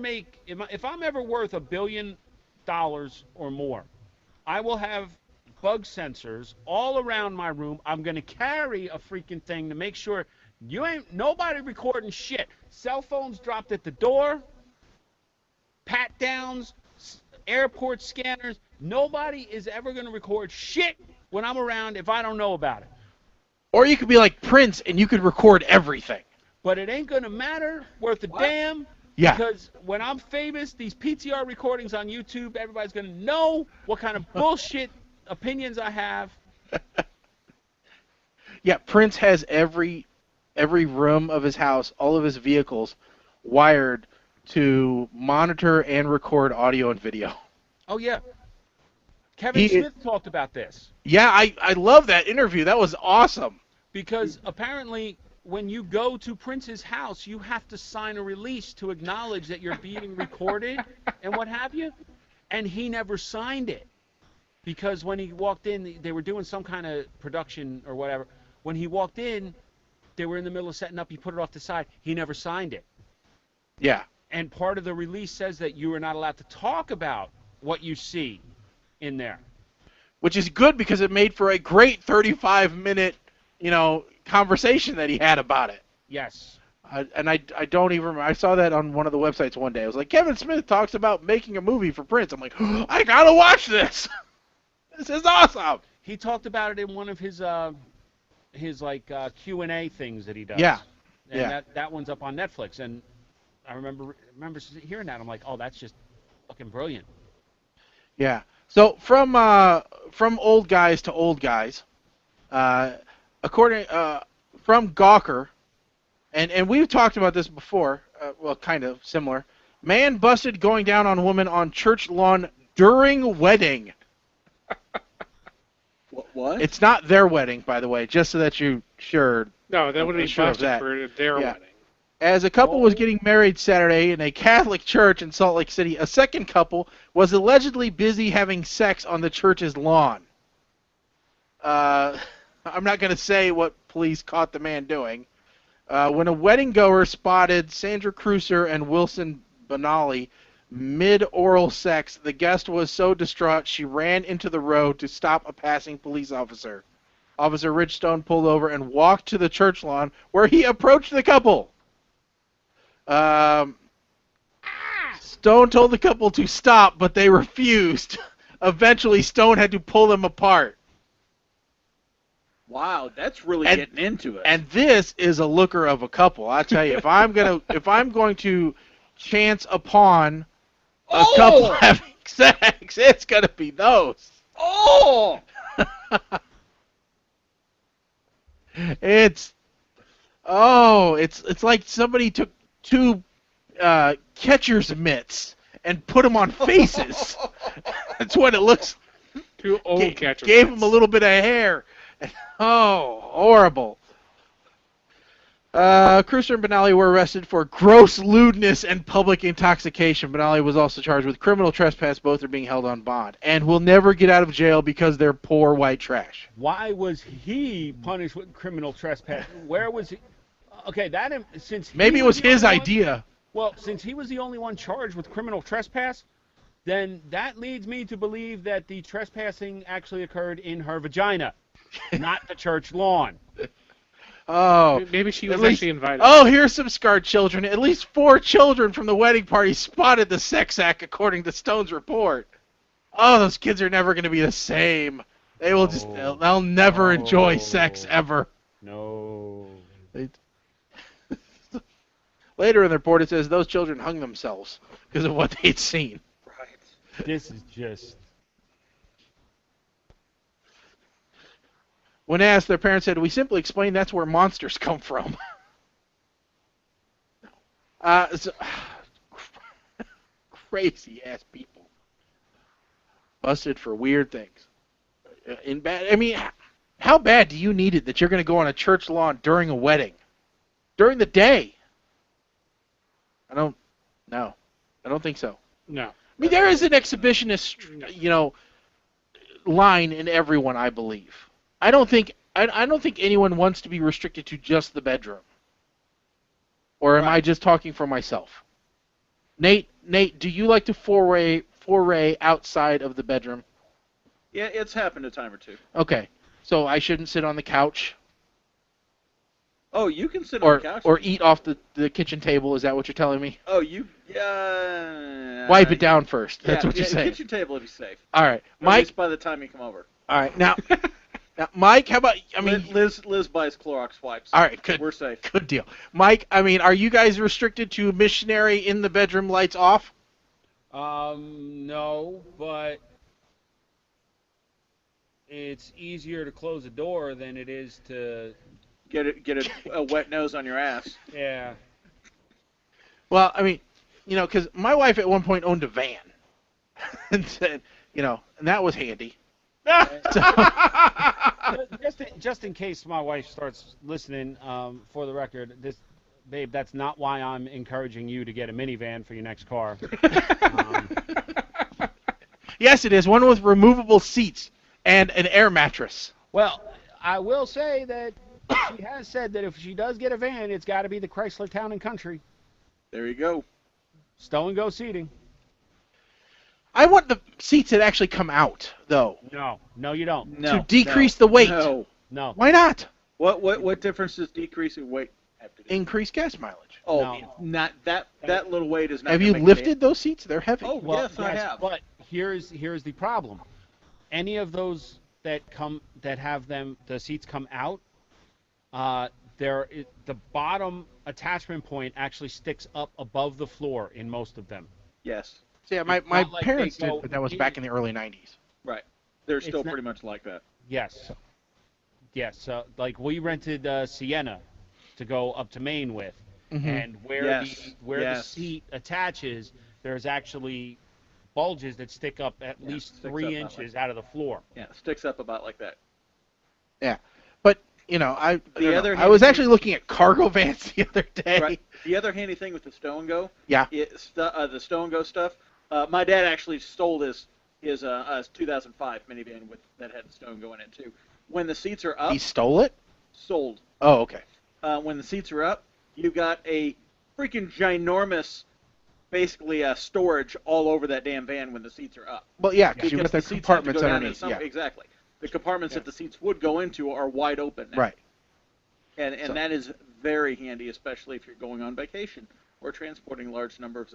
worth $1 billion or more, I will have bug sensors all around my room. I'm going to carry a freaking thing to make sure nobody recording shit. Cell phones dropped at the door, pat downs, airport scanners. Nobody is ever going to record shit when I'm around if I don't know about it. Or you could be like Prince and you could record everything. But it ain't going to matter worth a damn. Yeah. Because when I'm famous, these PTR recordings on YouTube, everybody's going to know what kind of bullshit opinions I have. Yeah, Prince has every room of his house, all of his vehicles, wired to monitor and record audio and video. Oh, yeah. Kevin Smith talked about this. Yeah, I love that interview. That was awesome. Because apparently, when you go to Prince's house, you have to sign a release to acknowledge that you're being recorded and what have you. And he never signed it. Because when he walked in, they were doing some kind of production or whatever. When he walked in, they were in the middle of setting up. He put it off the side. He never signed it. Yeah. And part of the release says that you are not allowed to talk about what you see in there. Which is good because it made for a great 35-minute, conversation that he had about it. Yes. I don't even remember. I saw that on one of the websites one day. I was like, Kevin Smith talks about making a movie for Prince. I'm like, I gotta watch this. This is awesome. He talked about it in one of his Q&A things that he does. Yeah. And that one's up on Netflix. And I remember hearing that. I'm like, oh, that's just fucking brilliant. Yeah. So from old guys to old guys, according from Gawker, and we've talked about this before. Well, kind of similar. Man busted going down on woman on church lawn during wedding. What? It's not their wedding, by the way, just so that you sure. No, that would be sure of busted that. for their wedding. As a couple was getting married Saturday in a Catholic church in Salt Lake City, a second couple was allegedly busy having sex on the church's lawn. I'm not going to say what police caught the man doing. When a wedding goer spotted Sandra Cruiser and Wilson Benally mid-oral sex, the guest was so distraught she ran into the road to stop a passing police officer. Officer Rich Stone pulled over and walked to the church lawn where he approached the couple. Stone told the couple to stop, but they refused. Eventually, Stone had to pull them apart. Wow, that's really getting into it. And this is a looker of a couple. I tell you, if I'm going to chance upon a couple having sex, it's gonna be those. Oh! It's like somebody took two catcher's mitts and put them on faces. That's what it looks. Two old catchers. Gave them a little bit of hair. Oh, horrible. Cruiser and Benally were arrested for gross lewdness and public intoxication. Benally was also charged with criminal trespass. Both are being held on bond and will never get out of jail because they're poor white trash. Why was he punished with criminal trespass? Where was he? Okay, maybe it was his idea. Well, since he was the only one charged with criminal trespass, then that leads me to believe that the trespassing actually occurred in her vagina, not the church lawn. Oh, Maybe she was at least- actually invited. Oh, here's some scarred children. At least 4 children from the wedding party spotted the sex act, according to Stone's report. Oh, those kids are never going to be the same. They will just, they'll never enjoy sex ever. No. Later in the report, it says those children hung themselves because of what they'd seen. Right. This is just... When asked, their parents said, "We simply explained that's where monsters come from." Crazy ass people. Busted for weird things. I mean, how bad do you need it that you're going to go on a church lawn during a wedding? During the day? I don't think so. No. I mean, there is an exhibitionist, line in everyone, I believe. I don't think anyone wants to be restricted to just the bedroom. Or am I just talking for myself? Nate, do you like to foray outside of the bedroom? Yeah, it's happened a time or two. Okay. So I shouldn't sit on the couch Oh, you can sit on the couch. or eat off the kitchen table, is that what you're telling me? Oh, you... Wipe it down first. That's what you're saying. Kitchen table if you're safe. All right. At Mike, least by the time you come over. all right. Now, Mike, how about, Liz buys Clorox wipes. all right, good. We're safe. Good deal. Mike, are you guys restricted to missionary in the bedroom lights off? No, but it's easier to close a door than it is to... Get a wet nose on your ass. Yeah. Well, because my wife at one point owned a van, and said, and that was handy. Just in case my wife starts listening, for the record, babe, that's not why I'm encouraging you to get a minivan for your next car. Yes, it is. One with removable seats and an air mattress. Well, I will say that she has said that if she does get a van, it's got to be the Chrysler Town and Country. There you go. Stow and go seating. I want the seats that actually come out, though. No, you don't. No. To decrease the weight. No. Why not? What difference does decreasing weight have to do? Increase gas mileage. Oh, No. Not that little weight is not. Have gonna you make lifted those seats? They're heavy. Oh, Well, yes, I have. But here's the problem. Any of those that have the seats come out, the bottom attachment point actually sticks up above the floor in most of them. Yes. So yeah, my not like parents they go did, but that was back in the early 90s. Right. They're It's still not- pretty much like that. Yes. Yes. Like we rented Sienna to go up to Maine with, and where Yes. the seat attaches, there's actually bulges that stick up at least sticks 3 up about inches out of the floor. Yeah, it sticks up about like that. Yeah, but I other I was handy actually looking at cargo vans the other day. Right. The other handy thing with the Stow and Go, Yeah. the Stow and Go stuff. My dad actually stole his 2005 minivan that had the Stow and Go in it too. When the seats are up, He stole it? sold. Oh, okay. When the seats are up, you've got a freaking ginormous, basically storage all over that damn van when the seats are up. Well, yeah, because you've got the seats have to compartments go down underneath. in Yeah. Exactly. The compartments that the seats would go into are wide open now. Right. And So- that is very handy, especially if you're going on vacation or transporting large amounts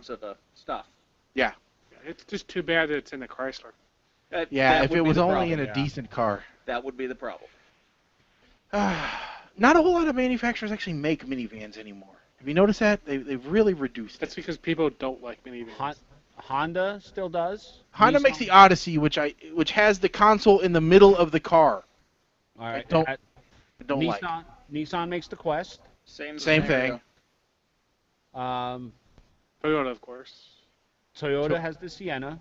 of stuff. Yeah. It's just too bad that it's in the Chrysler. Yeah, That if would it be was the only problem. in a decent car. That would be the problem. Not a whole lot of manufacturers actually make minivans anymore. Have you noticed that? They've really reduced That's it. because people don't like minivans. Honda still does. Honda Nissan- makes the Odyssey, which has the console in the middle of the car. All right. don't that- I don't like. Nissan makes the Quest. Same thing. Um, Toyota, of course. Toyota has the Sienna.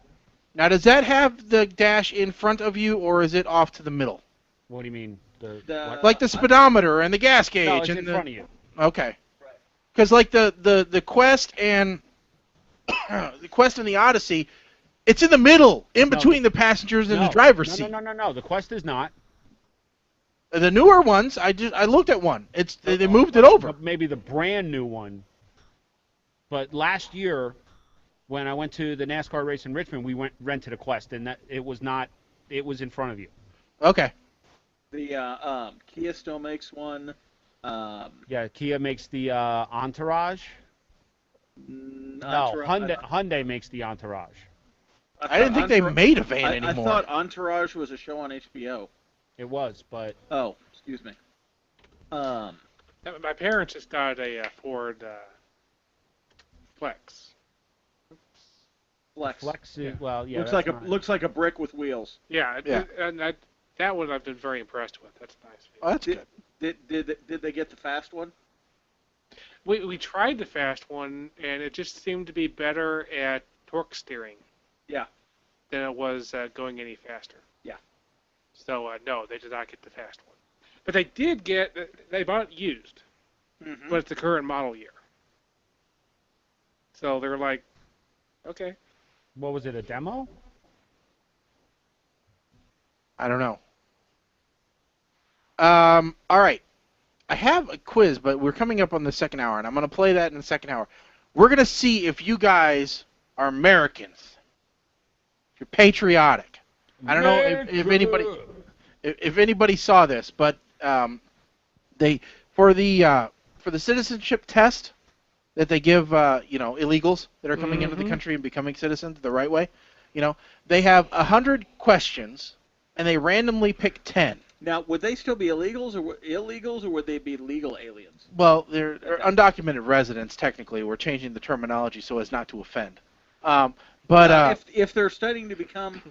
Now, does that have the dash in front of you, or is it off to the middle? What do you mean? The- Like the speedometer and the gas gauge? No, it's and in the... front of you. Okay. Because like the Quest and the Quest and the Odyssey, it's in the middle, in between the passengers and the driver's seat. No. The Quest is not. The newer ones, I looked at one. They moved it over. Maybe the brand new one. But last year, When I went to the NASCAR race in Richmond, we rented a Quest, and it was in front of you. Okay. The Kia still makes one. Yeah, Kia makes the Entourage. No, Hyundai makes the Entourage. I didn't think they made a van anymore. I thought Entourage was a show on HBO. It was, but... Oh, excuse me. My parents just got a Ford Flex. Flex. Well, yeah. Looks like a brick with wheels. Yeah. And that one I've been very impressed with. That's nice. Oh, that's good. Did they get the fast one? We tried the fast one, and it just seemed to be better at torque steering. Yeah. Than it was going any faster. Yeah. So no, they did not get the fast one. But they bought it used, but it's the current model year. So they're like, okay. What was it, a demo? I don't know. All right. I have a quiz, but we're coming up on the second hour, and I'm going to play that in the second hour. We're going to see if you guys are Americans. If you're patriotic. I don't know if anybody saw this, but they for the citizenship test that they give illegals that are coming into the country and becoming citizens the right way, they have 100 questions and they randomly pick 10. Now, would they still be illegals or would they be legal aliens? Well, they're undocumented residents technically. We're changing the terminology so as not to offend. If they're studying to become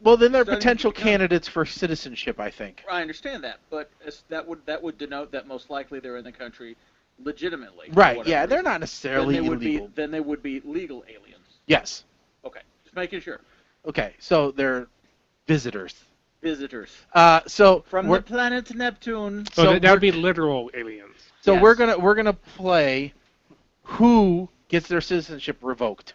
well, then they're potential candidates for citizenship, I think. I understand that, but that would denote that most likely they're in the country legitimately. Right? Yeah, they're not necessarily illegal. Then they would be legal aliens. Yes. Okay, just making sure. Okay, so they're visitors. So from the planet Neptune. So that would be literal aliens. So yes. we're gonna play who gets their citizenship revoked.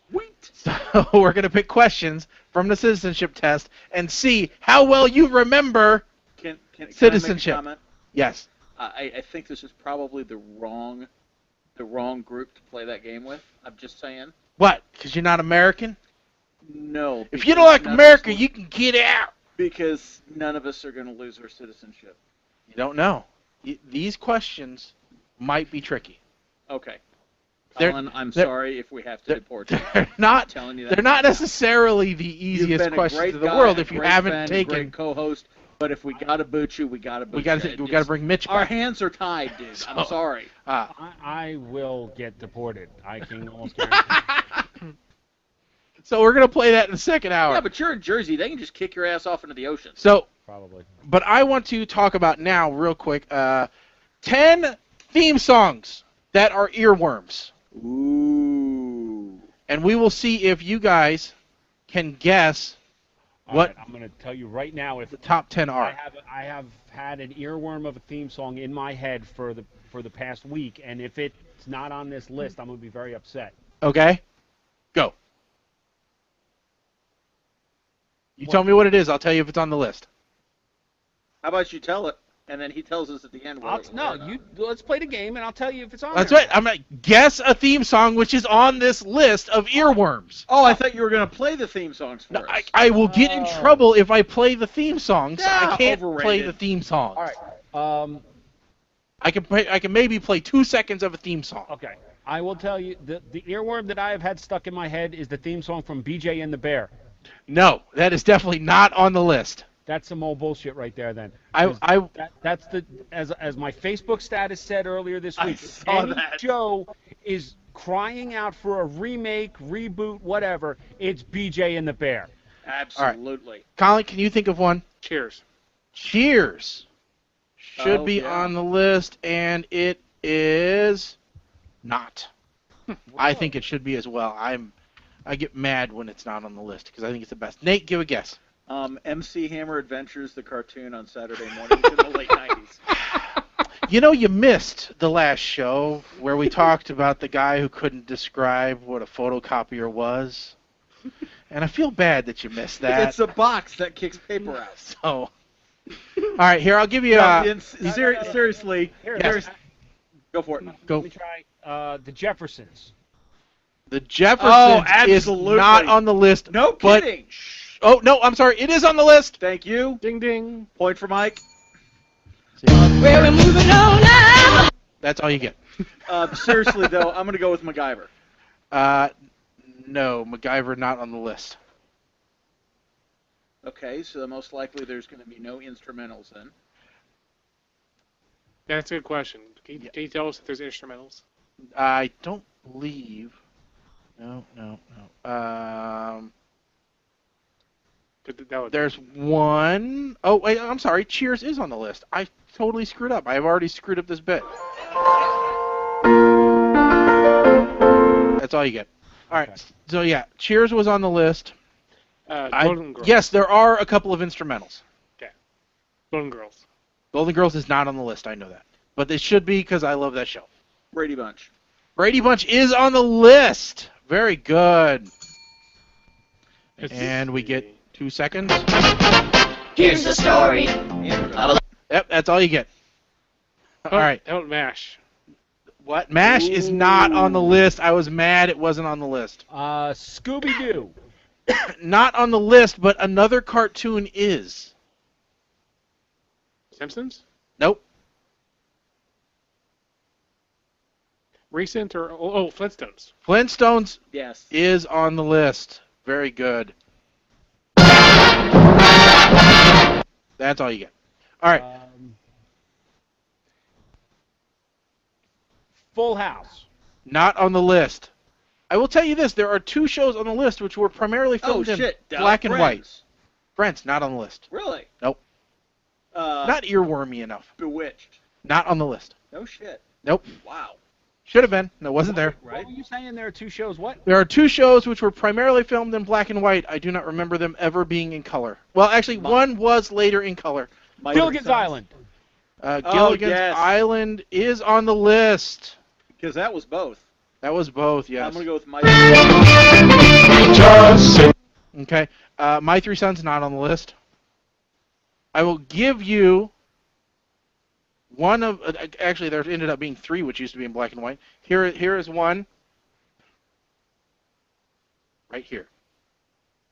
Sweet. So we're gonna pick questions from the citizenship test and see how well you remember citizenship. Can I make a comment? Yes. I think this is probably the wrong group to play that game with. I'm just saying. What? Because you're not American? No. If you don't like America, you can get out. Because none of us are going to lose our citizenship. You don't know. These questions might be tricky. Okay. Colin, I'm sorry if we have to deport you. They're not They're necessarily the easiest questions in the world if you haven't taken. Great co-host, but if we got to boot you, we got to boot you. We got to bring Mitch back. Our hands are tied, dude. I'm sorry. I will get deported. I can almost guarantee. So we're going to play that in the second hour. Yeah, but you're in Jersey. They can just kick your ass off into the ocean. So, probably. But I want to talk about now, real quick, 10 theme songs that are earworms. Ooh. And we will see if you guys can guess what I'm going to tell you right now if the top 10 are. I have had an earworm of a theme song in my head for the past week, and if it's not on this list, I'm going to be very upset. Okay? Go. You tell me what it is. I'll tell you if it's on the list. How about you tell it, and then he tells us at the end. Let's play the game, and I'll tell you if it's on. That's right. I'm going to guess a theme song which is on this list of earworms. Oh, I thought you were going to play the theme songs for us. I will get in trouble if I play the theme songs. Yeah, I can't overrated. play the theme songs. All right. I can maybe play 2 seconds of a theme song. Okay. I will tell you the earworm that I have had stuck in my head is the theme song from BJ and the Bear. No, that is definitely not on the list. That's some old bullshit right there. Then that's as my Facebook status said earlier this week. I saw that. Joe is crying out for a remake, reboot, whatever. It's BJ and the Bear. Absolutely. Right. Colin, can you think of one? Cheers. Cheers should be on the list, and it is not. I think it should be as well. I get mad when it's not on the list because I think it's the best. Nate, give a guess. MC Hammer Adventures, the cartoon on Saturday mornings in the late 90s. You missed the last show where we talked about the guy who couldn't describe what a photocopier was. And I feel bad that you missed that. It's a box that kicks paper out. So, all right, here, I'll give you seriously. Yes. Go for it. Go. Let me try the Jeffersons. The Jeffersons is absolutely. not on the list. No but- kidding. Oh, no, I'm sorry. It is on the list. Thank you. Ding ding. Point for Mike. We're moving on now. That's all you get. Seriously, though, I'm going to go with MacGyver. No, MacGyver not on the list. Okay, so most likely there's going to be no instrumentals then. That's a good question. Can you tell us if there's instrumentals? I don't believe. No. There's one. Oh, wait, I'm sorry. Cheers is on the list. I totally screwed up. I've already screwed up this bit. That's all you get. All right. So, yeah, Cheers was on the list. Golden Girls. Yes, there are a couple of instrumentals. Okay. Golden Girls. Golden Girls is not on the list. I know that. But they should be because I love that show. Brady Bunch. Brady Bunch is on the list. Very good. And we get 2 seconds. Here's the story. Yep, that's all you get. All right. How about MASH? What? MASH is not on the list. I was mad it wasn't on the list. Scooby-Doo. Not on the list, but another cartoon is. Simpsons? Nope. Recent or Flintstones? Flintstones Yes. is on the list. Very good. That's all you get. All right. Full House. Not on the list. I will tell you this. There are 2 shows on the list which were primarily filmed in black and white. Friends, not on the list. Really? Nope. Not earwormy enough. Bewitched. Not on the list. No shit. Nope. Wow. Should have been. No, wasn't there. What were you saying there are 2 shows? What? There are 2 shows which were primarily filmed in black and white. I do not remember them ever being in color. Well, actually, one was later in color. Gilligan's Island. Gilligan's Island is on the list. Because that was both. That was both, yes. I'm going to go with My Okay. My Three Sons not on the list. I will give you one of... actually, there ended up being 3, which used to be in black and white. Here is one. Right here.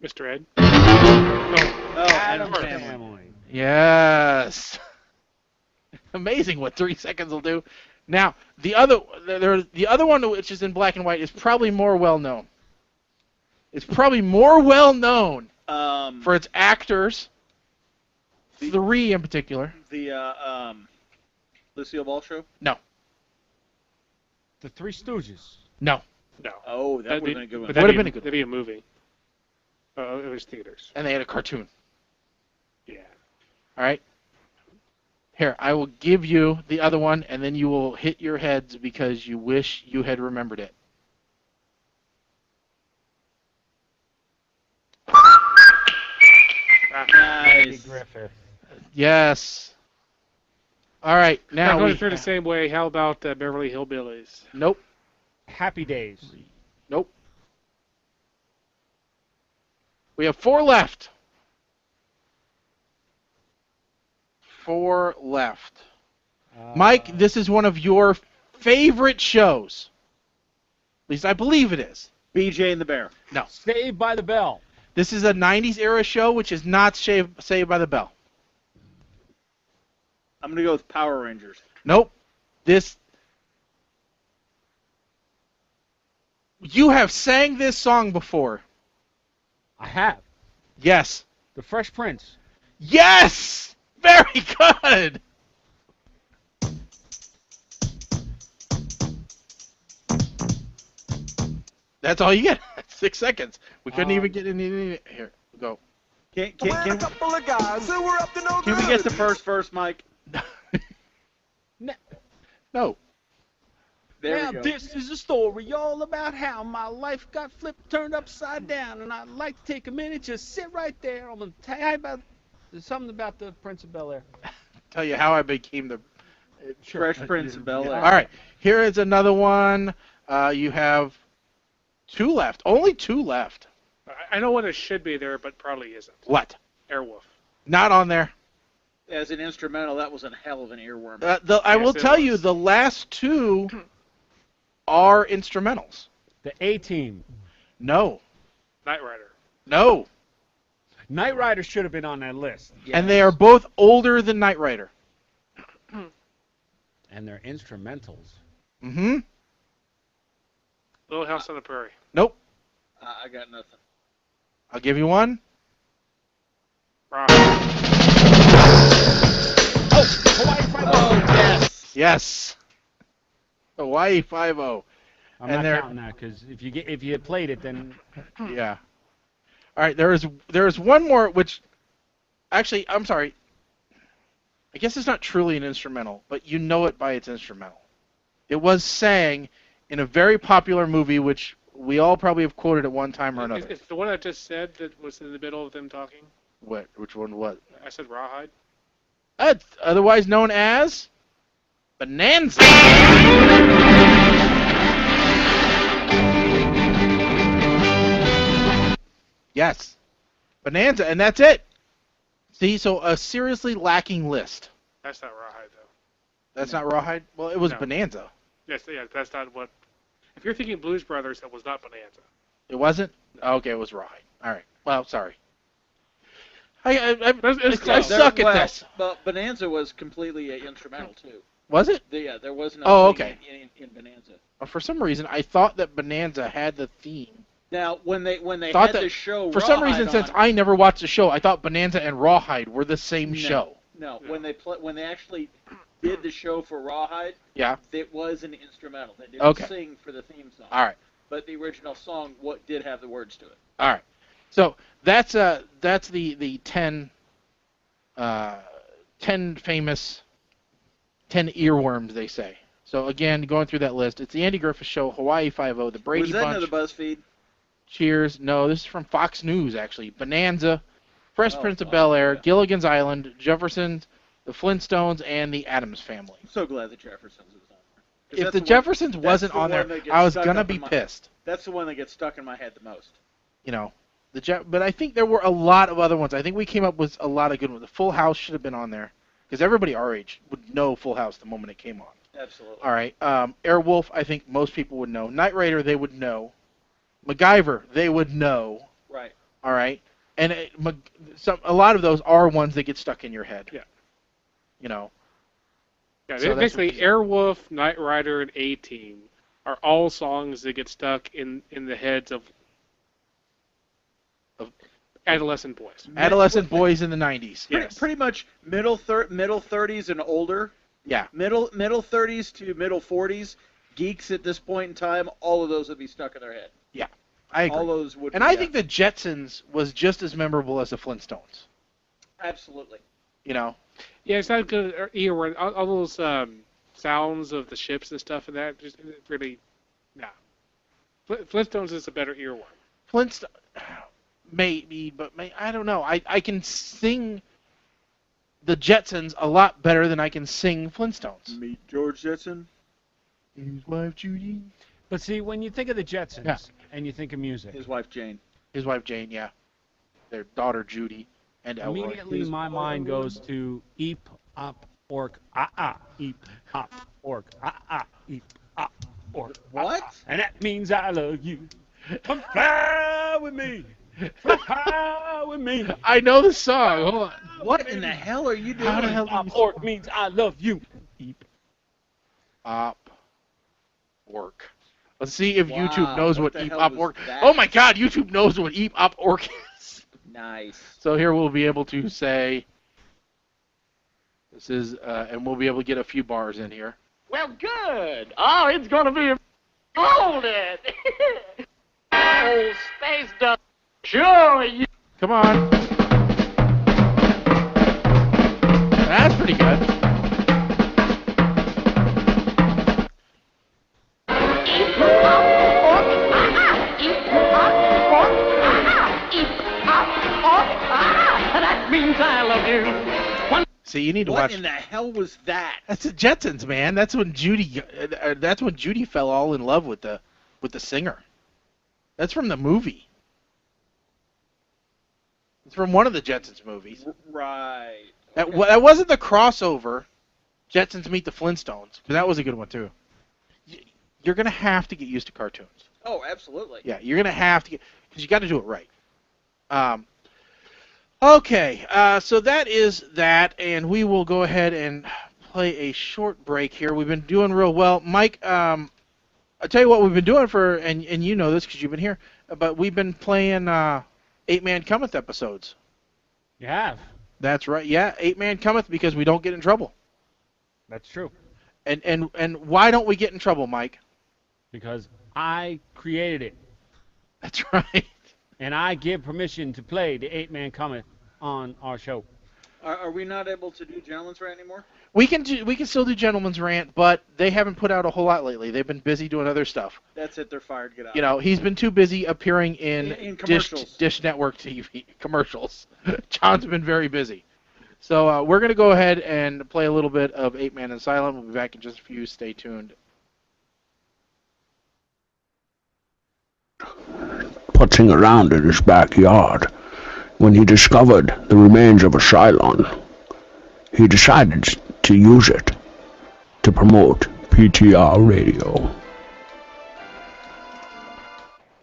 Mr. Ed? Addams Family. Yes. Amazing what 3 seconds will do. Now, the other one which is in black and white is probably more well known. It's probably more well known for its actors. 3 in particular. The Lucille Ball Show? No. The Three Stooges. No. No. Oh, that would have been a good one. Would have been a good one. That'd be a movie. It was theaters. And they had a cartoon. Yeah. All right. Here, I will give you the other one, and then you will hit your heads because you wish you had remembered it. Nice. Griffith. Yes. All right, now Not going through the same way. How about Beverly Hillbillies? Nope. Happy Days. Nope. We have 4 left. 4 left. Mike, this is one of your favorite shows. At least I believe it is. BJ and the Bear. No. Saved by the Bell. This is a 90s era show, which is not Saved by the Bell. I'm going to go with Power Rangers. Nope. You have sang this song before. I have. Yes. The Fresh Prince. Yes! Very good! That's all you get. 6 seconds. We couldn't even get any. Here, go. Can we get the first, Mike? No. There we go. This is a story all about how my life got flipped, turned upside down, and I'd like to take a minute, just sit right there. I'm going to tell you about something about the Prince of Bel-Air. Tell you how I became the Fresh Prince of Bel-Air. All right. Here is another one. You have 2 left. Only 2 left. I know what it should be there, but probably isn't. What? Airwolf. Not on there. As an instrumental, that was a hell of an earworm. I will tell you, the last 2 are instrumentals. The A-Team. No. Knight Rider. No. Knight Rider should have been on that list. Yes. And they are both older than Knight Rider. And they're instrumentals. Mm-hmm. Little House on the Prairie. Nope. I got nothing. I'll give you one. Rock. Oh, Hawaii 5-0. Oh, yes. Yes. Hawaii 5-0. I'm And not they're- counting that because if you had played it, then Yeah. All right, there is one more, which actually, I'm sorry. I guess it's not truly an instrumental, but you know it by its instrumental. It was sang in a very popular movie, which we all probably have quoted at one time or another. It's the one I just said that was in the middle of them talking. What? Which one was? I said Rawhide. Otherwise known as Bonanza. Yes. Bonanza, and that's it. See, so a seriously lacking list. That's not Rawhide, though. That's not Rawhide? Well, it was No. Bonanza. Yes, yeah, that's not what... If you're thinking Blues Brothers, that was not Bonanza. It wasn't? Okay, it was Rawhide. All right. Well, sorry. I suck at this. But Bonanza was completely instrumental, too. Was it? Yeah, there was no Oh, singing okay. in Bonanza. For some reason, I thought that Bonanza had the theme. Now, when they Thought had that- the show For some reason, Rawhide since on- I never watched the show, I thought Bonanza and Rawhide were the same show. No, when they actually did the show for Rawhide, Yeah. it was an instrumental. They didn't Okay. sing for the theme song. All right. But the original song did have the words to it. All right. So that's the 10 famous 10 earworms, they say. So again, going through that list, it's the Andy Griffith Show, Hawaii 5-0, the Brady was that Bunch. another BuzzFeed? Cheers. No, this is from Fox News, actually. Bonanza, Fresh Oh, Prince of wow, Bel-Air, yeah. Gilligan's Island, Jeffersons, the Flintstones, and the Addams Family. I'm so glad the Jeffersons was on there. 'Cause If that's the one- Jeffersons that's wasn't the on there, one that gets I was stuck going to up be in my- pissed. That's the one that gets stuck in my head the most. You know, but I think there were a lot of other ones. I think we came up with a lot of good ones. The Full House should have been on there because everybody our age would know Full House the moment it came on. Absolutely. All right. Airwolf, I think most people would know. Knight Rider, they would know. MacGyver, they would know. Right. All right. And a lot of those are ones that get stuck in your head. Yeah. You know. Yeah, So that's basically, what- Airwolf, Knight Rider, and A-Team are all songs that get stuck in the heads of adolescent boys. Adolescent boys in the 90s. Yes. Pretty much middle 30s and older. Yeah. Middle 30s to middle 40s, geeks at this point in time, all of those would be stuck in their head. Yeah. I agree. All those would. And I think the Jetsons was just as memorable as the Flintstones. Absolutely. You know. Yeah, it's not good. Earworm. All those sounds of the ships and stuff and that just really, nah. Flintstones is a better earworm. Flintstones, maybe, but I don't know. I can sing the Jetsons a lot better than I can sing Flintstones. Meet George Jetson. His wife Judy. But see, when you think of the Jetsons Yeah. and you think of music, His wife Jane. His wife Jane, yeah. Their daughter Judy and Elroy. immediately my mind goes to Eep, Op, Ork, Eep, Op, Ork, Eep, Op, Ork. What? And that means I love you. Come fly with me. Fly high with me. I know the song. Hold on. What in the hell are you doing? How the hell Op, Ork means I love you. Eep. Op Ork. Let's see if Wow, YouTube knows what what the Eep hell Op was Ork. that? Oh my God, YouTube knows what Eep Op Ork is. Nice. So here we'll be able to say this is, and we'll be able to get a few bars in here. Well, good. Oh, it's going to be golden. Oh, space dust. Sure, you. Come on. That's pretty good. That means I love you. See, you need to What watch. in the hell was that? That's the Jetsons, man. That's when Judy fell all in love with the singer. That's from the movie. It's from one of the Jetsons movies. Right. That wasn't the crossover. Jetsons Meet the Flintstones, because that was a good one too. You're gonna have to get used to cartoons. Oh, absolutely. Yeah, you're going to have to get, because you got to do it right. Okay, so that is that, and we will go ahead and play a short break here. We've been doing real well. Mike, I'll tell you what we've been doing for, and you know this because you've been here, but we've been playing 8-Man Cometh episodes. You have. That's right, yeah, 8-Man Cometh because we don't get in trouble. That's true. And why don't we get in trouble, Mike? Because I created it. That's right. And I give permission to play the 8-Man Cometh on our show. Are we not able to do Gentleman's Rant anymore? We can still do Gentleman's Rant, but they haven't put out a whole lot lately. They've been busy doing other stuff. That's it. They're fired. Get out. You know, he's been too busy appearing in commercials. Dish Network TV commercials. John's been very busy. So we're going to go ahead and play a little bit of 8-Man and Silent. We'll be back in just a few. Stay tuned. Putzing around in his backyard when he discovered the remains of a Cylon. He decided to use it to promote PTR radio.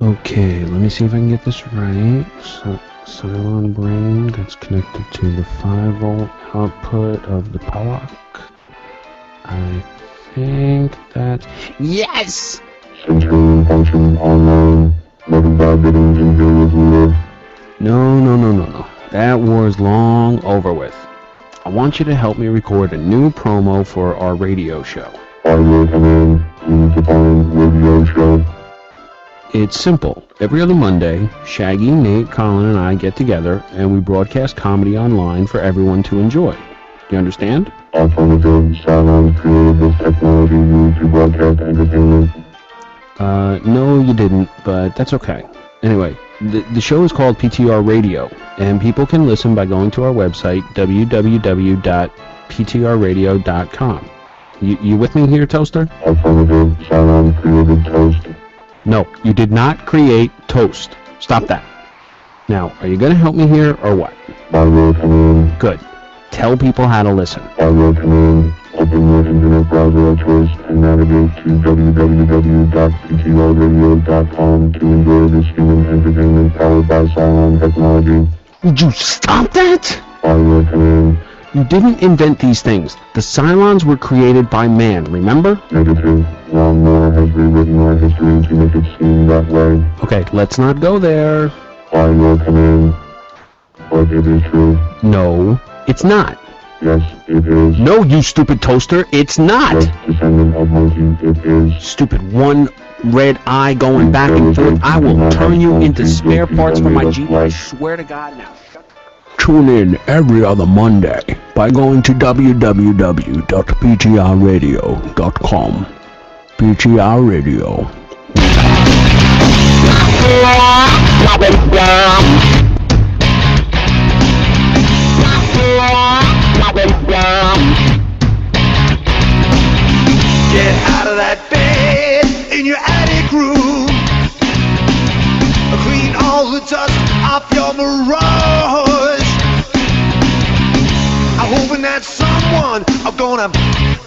Okay, let me see if I can get this right. So, Cylon brain that's connected to the 5-volt output of the POC. I think that... Yes! Centurion function online. Notified that engine is zero. No. That war is long over with. I want you to help me record a new promo for our radio show. I will command. Please define radio show. It's simple. Every other Monday, Shaggy, Nate, Colin, and I get together and we broadcast comedy online for everyone to enjoy. You understand? Affirmative. Cylon created this technology used to broadcast entertainment. No, you didn't, but that's okay. Anyway, the show is called PTR Radio, and people can listen by going to our website, www.ptrradio.com. You with me here, Toaster? Affirmative. Cylon created toast. No, you did not create toast. Stop that. Now, are you going to help me here, or what? I will command. Good. Tell people how to listen. I will command. Open your internet browser of choice and navigate to www.ptrradio.com to enjoy this human entertainment powered by Cylon technology. Would you stop that? I will command. You didn't invent these things. The Cylons were created by man, remember? Negative. Ron Moore has rewritten our history to make it seem that way. Okay, let's not go there. I will command. But it is true. No, it's not. Yes, it is. No, you stupid toaster, it's not. Yes, descendant of monkey, it is. Stupid one red eye going back and forth. I will turn you into spare parts for my Jeep. I swear to God now. Tune in every other Monday by going to www.ptrradio.com. PTR Radio. Get out of that bed in your attic room. Clean all the dust off your mirage. I'm hoping that someone are gonna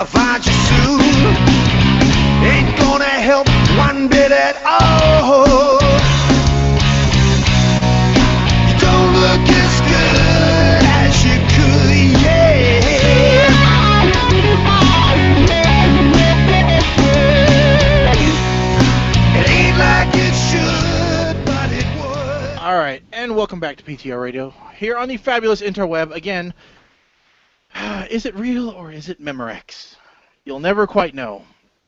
find you soon. Ain't gonna help one bit at all. You don't look as good as you could, yeah. It ain't like it should, but it would. All right, and welcome back to PTR Radio here on the fabulous interweb. Again, is it real or is it Memorex? You'll never quite know,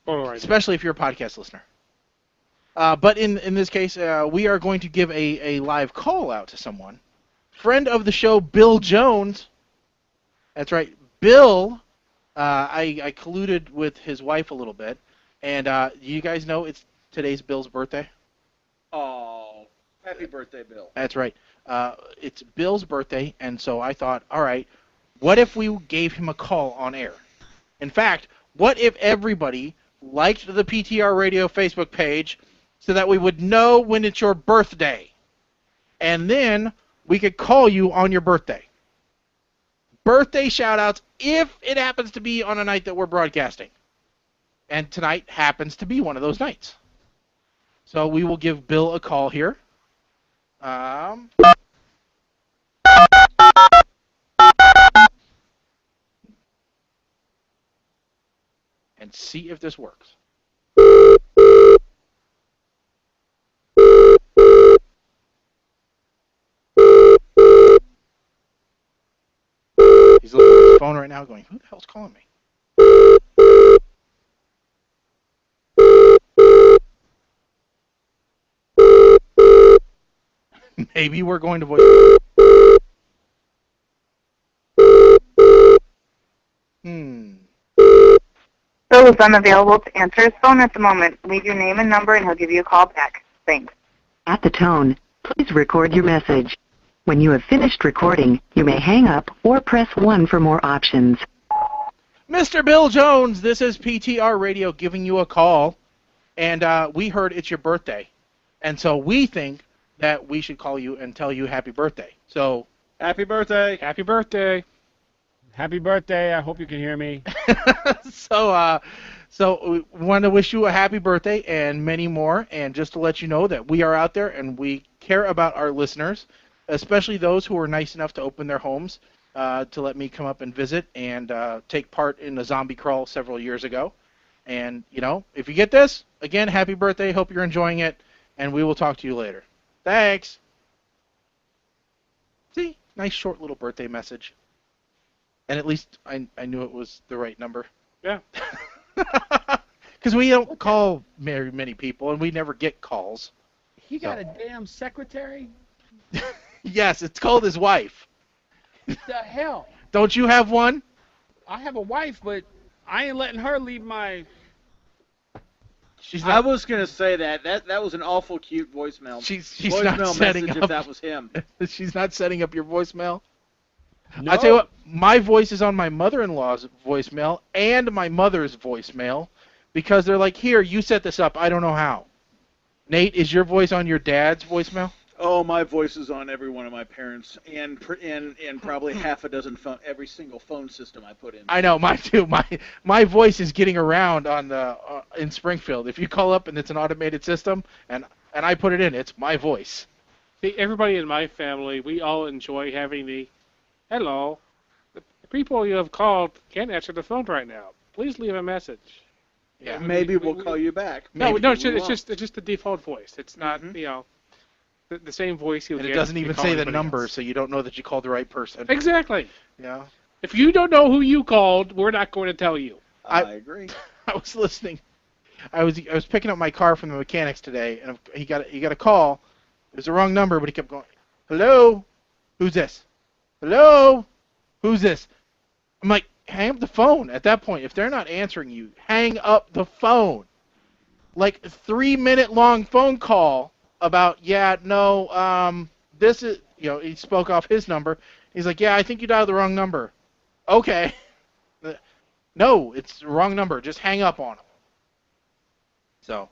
especially if you're a podcast listener. But in this case, we are going to give a live call out to someone. Friend of the show, Bill Jones. That's right, Bill. I colluded with his wife a little bit, and you guys know it's today's Bill's birthday. Oh, happy birthday, Bill. That's right. It's Bill's birthday, and so I thought, all right, what if we gave him a call on air? In fact, what if everybody liked the PTR Radio Facebook page so that we would know when it's your birthday? And then we could call you on your birthday. Birthday shout-outs if it happens to be on a night that we're broadcasting. And tonight happens to be one of those nights. So we will give Bill a call here. And see if this works. He's looking at his phone right now going, who the hell's calling me? Maybe we're going to voice. Bill is unavailable to answer his phone at the moment. Leave your name and number and he'll give you a call back. Thanks. At the tone, please record your message. When you have finished recording, you may hang up or press 1 for more options. Mr. Bill Jones, this is PTR Radio giving you a call, and we heard it's your birthday, and so we think that we should call you and tell you happy birthday. So, happy birthday! Happy birthday! Happy birthday! I hope you can hear me. So we want to wish you a happy birthday and many more, and just to let you know that we are out there and we care about our listeners, especially those who are nice enough to open their homes to let me come up and visit and take part in a zombie crawl several years ago. And, you know, if you get this, again, happy birthday. Hope you're enjoying it, and we will talk to you later. Thanks. See? Nice short little birthday message. And at least I knew it was the right number. Yeah. Because we don't call very many people, and we never get calls. He got a damn secretary? Yes, it's called his wife. What the hell? Don't you have one? I have a wife, but I ain't letting her leave my... I was gonna say that was an awful cute voicemail. She's voicemail not setting message up. If that was him. She's not setting up your voicemail. No. I tell you what, my voice is on my mother-in-law's voicemail and my mother's voicemail because they're like, here, you set this up. I don't know how. Nate, is your voice on your dad's voicemail? Oh, my voice is on every one of my parents and probably half a dozen every single phone system I put in. I know, mine too. My voice is getting around on the in Springfield. If you call up and it's an automated system and I put it in, it's my voice. See, everybody in my family, we all enjoy having the, hello, the people you have called can't answer the phone right now. Please leave a message. Yeah, maybe we'll call you back. No, Maybe no, it's just the default voice. It's not, you know, the same voice you'll And get. it doesn't if you even call say the anybody number, else. so you don't know that you called the right person. Exactly. Yeah. If you don't know who you called, we're not going to tell you. I agree. I was listening. I was picking up my car from the mechanics today, and he got a call. It was the wrong number, but he kept going, hello? Who's this? Hello? Who's this? I'm like, hang up the phone at that point. If they're not answering you, hang up the phone. Like a 3-minute long phone call about, this is, he spoke off his number. He's like, yeah, I think you dialed the wrong number. Okay. No, it's the wrong number. Just hang up on him. So,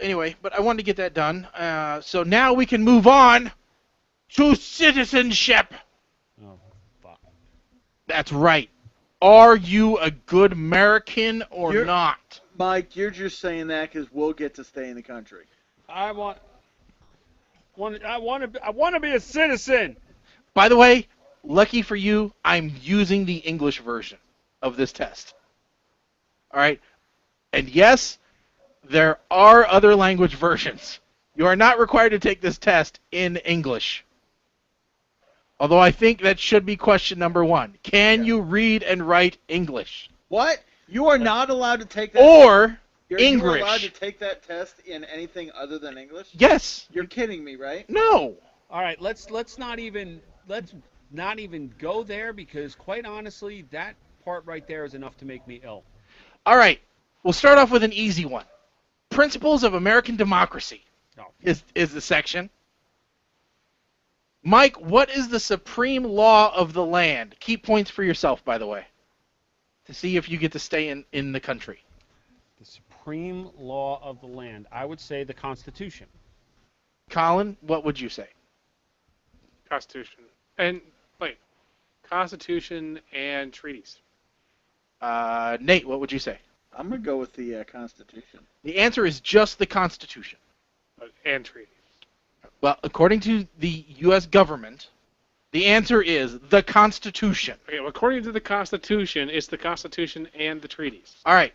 anyway, but I wanted to get that done. So now we can move on to citizenship. Oh, fuck. That's right. Are you a good American or not? Mike, you're just saying that because we'll get to stay in the country. I want to be a citizen. By the way, lucky for you, I'm using the English version of this test. All right? And yes, there are other language versions. You are not required to take this test in English. Although I think that should be question number 1. Can you read and write English? What? You are not allowed to take that Or English. English. You're allowed to take that test in anything other than English? Yes. You're kidding me, right? No. All right, let's not even go there because quite honestly, that part right there is enough to make me ill. All right. We'll start off with an easy one. Principles of American Democracy is the section. Mike, what is the supreme law of the land? Keep points for yourself, by the way, to see if you get to stay in the country. The supreme law of the land. I would say the Constitution. Colin, what would you say? Constitution. And, wait, Constitution and treaties. Nate, what would you say? I'm going to go with the Constitution. The answer is just the Constitution. And treaties. Well, according to the U.S. government, the answer is the Constitution. Okay, well, according to the Constitution, it's the Constitution and the treaties. All right.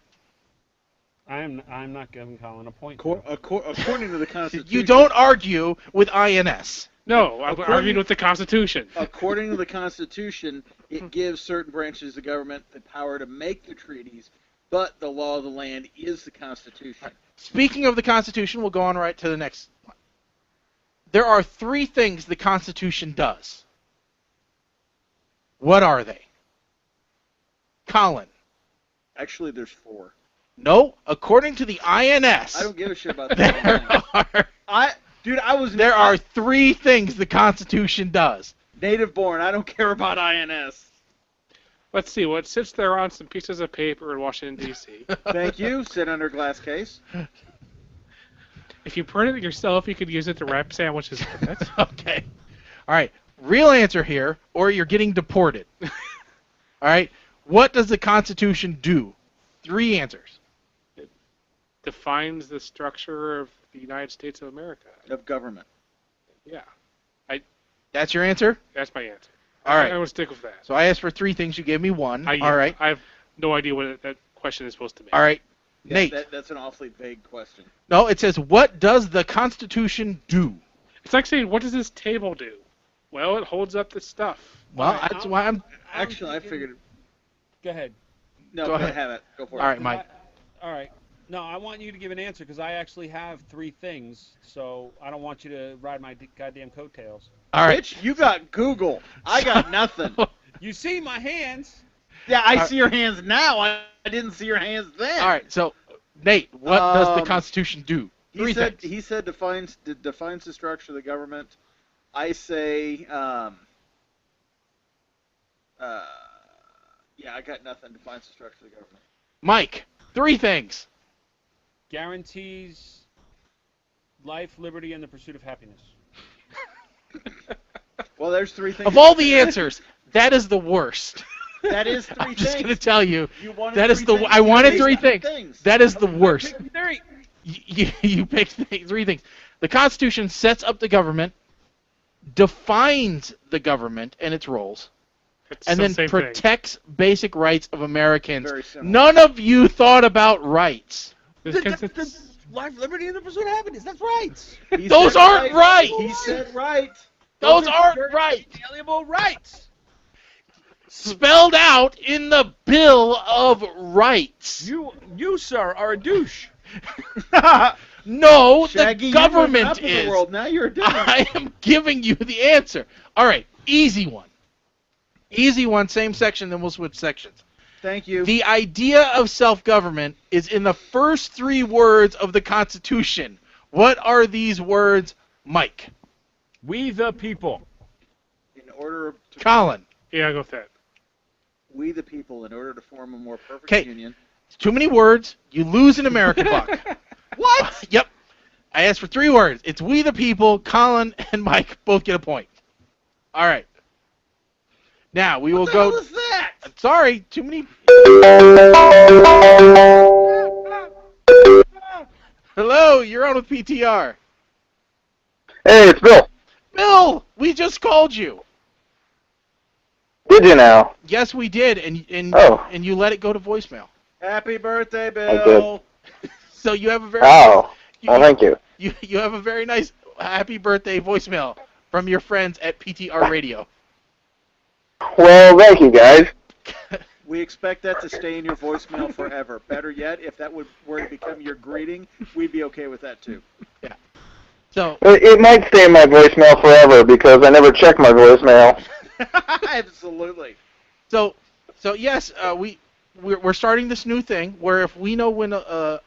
I'm not giving Colin a point. According to the Constitution. You don't argue with INS. No, I'm arguing with the Constitution. According to the Constitution, it gives certain branches of the government the power to make the treaties, but the law of the land is the Constitution. Speaking of the Constitution, we'll go on right to the next one. There are 3 things the Constitution does. What are they? Colin. Actually, there's 4. No, according to the INS. I don't give a shit about that. There are 3 things the Constitution does. Native born. I don't care about INS. Let's see. What sits there on some pieces of paper in Washington, D.C.? Thank you. Sit under glass case. If you print it yourself, you could use it to wrap sandwiches with it. Okay. All right. Real answer here, or you're getting deported. All right. What does the Constitution do? 3 answers. It defines the structure of the United States of America. Of government. Yeah. That's your answer? That's my answer. All right. I will stick with that. So I asked for 3 things. You gave me 1. All right. I have no idea what that question is supposed to mean. All right. Yeah, Nate. That's an awfully vague question. No, it says, what does the Constitution do? It's like saying, what does this table do? Well, it holds up the stuff. Well, that's why I'm... Actually, I figured... Go ahead. No, go ahead. Have it. Go for it. All right, Mike. All right. No, I want you to give an answer because I actually have 3 things, so I don't want you to ride my goddamn coattails. All right. Bitch, you got Google. I got nothing. You see my hands. Yeah, I see your hands now. I didn't see your hands then. All right, so, Nate, what does the Constitution do? 3 things. He said defines the structure of the government. I say, yeah, I got nothing. Defines the structure of the government. Mike, 3 things. Guarantees life, liberty, and the pursuit of happiness. Well, there's 3 things. Of all the answers, that is the worst. That is 3 things. I'm just going to tell you, that is the. I wanted 3 things. That is the worst. You picked 3 things. The Constitution sets up the government, defines the government and its roles, and then protects basic rights of Americans. None of you thought about rights. Life, liberty, and the pursuit of happiness. That's rights. Those aren't right. He said right. Those aren't right. Inalienable rights. Spelled out in the Bill of Rights. You, sir, are a douche. No, Shaggy, the government up in is. the world. Now you're a douche. I am giving you the answer. All right, easy one. Easy one, same section, then we'll switch sections. Thank you. The idea of self-government is in the first 3 words of the Constitution. What are these words, Mike? We the people. In order to Colin. Yeah, I go with that. We the people, in order to form a more perfect union. Too many words. You lose an America buck. What? Yep. I asked for 3 words. It's we the people. Colin and Mike both get a point. All right. Now we will go. What the hell is that? I'm sorry. Too many. Hello. You're on with PTR. Hey, it's Bill. Bill, we just called you. Did you now? Yes, we did, and you let it go to voicemail. Happy birthday, Bill. So you have a very thank you. You have a very nice happy birthday voicemail from your friends at PTR Radio. Well, thank you, guys. We expect that to stay in your voicemail forever. Better yet, if that were to become your greeting, we'd be okay with that too. Yeah. So it might stay in my voicemail forever because I never check my voicemail. Absolutely. So yes, we're starting this new thing where if we know when a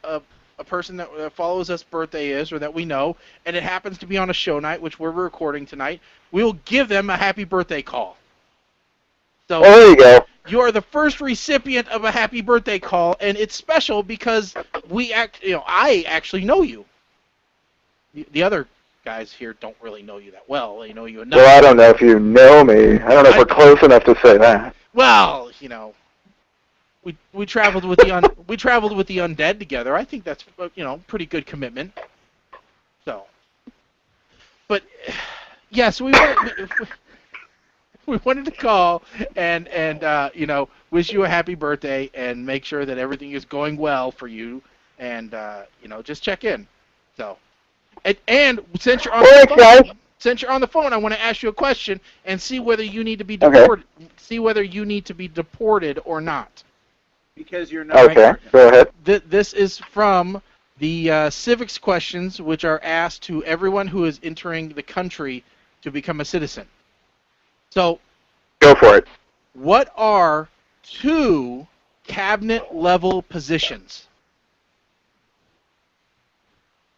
person that follows us birthday is, or that we know, and it happens to be on a show night, which we're recording tonight, we'll give them a happy birthday call. So there you go. You are the first recipient of a happy birthday call, and it's special because I actually know you. The other guys here don't really know you that well. They know you enough. Well, I don't know if you know me. I don't know if we're close enough to say that. Well, we traveled with the we traveled with the undead together. I think that's pretty good commitment. So, but yeah, so we wanted to call and wish you a happy birthday and make sure that everything is going well for you and just check in. So, and since you're on the phone, I want to ask you a question and see whether you need to be deported. Okay. See whether you need to be deported or not. Because you're not. Okay, go ahead. This is from the civics questions, which are asked to everyone who is entering the country to become a citizen. So, go for it. What are 2 cabinet-level positions?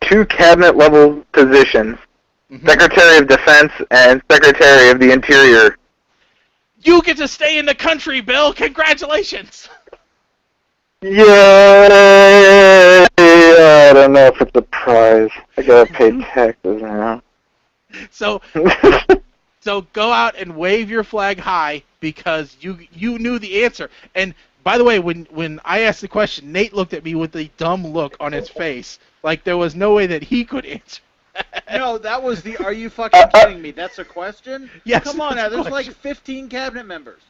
2 cabinet-level positions. Mm-hmm. Secretary of Defense and Secretary of the Interior. You get to stay in the country, Bill. Congratulations. Yay! I don't know if it's a prize. I gotta pay taxes now. So go out and wave your flag high because you knew the answer. And by the way, when I asked the question, Nate looked at me with a dumb look on his face, like there was no way that he could answer. No, that was the. Are you fucking kidding me? That's a question. Yes. Come on now. There's like 15 cabinet members.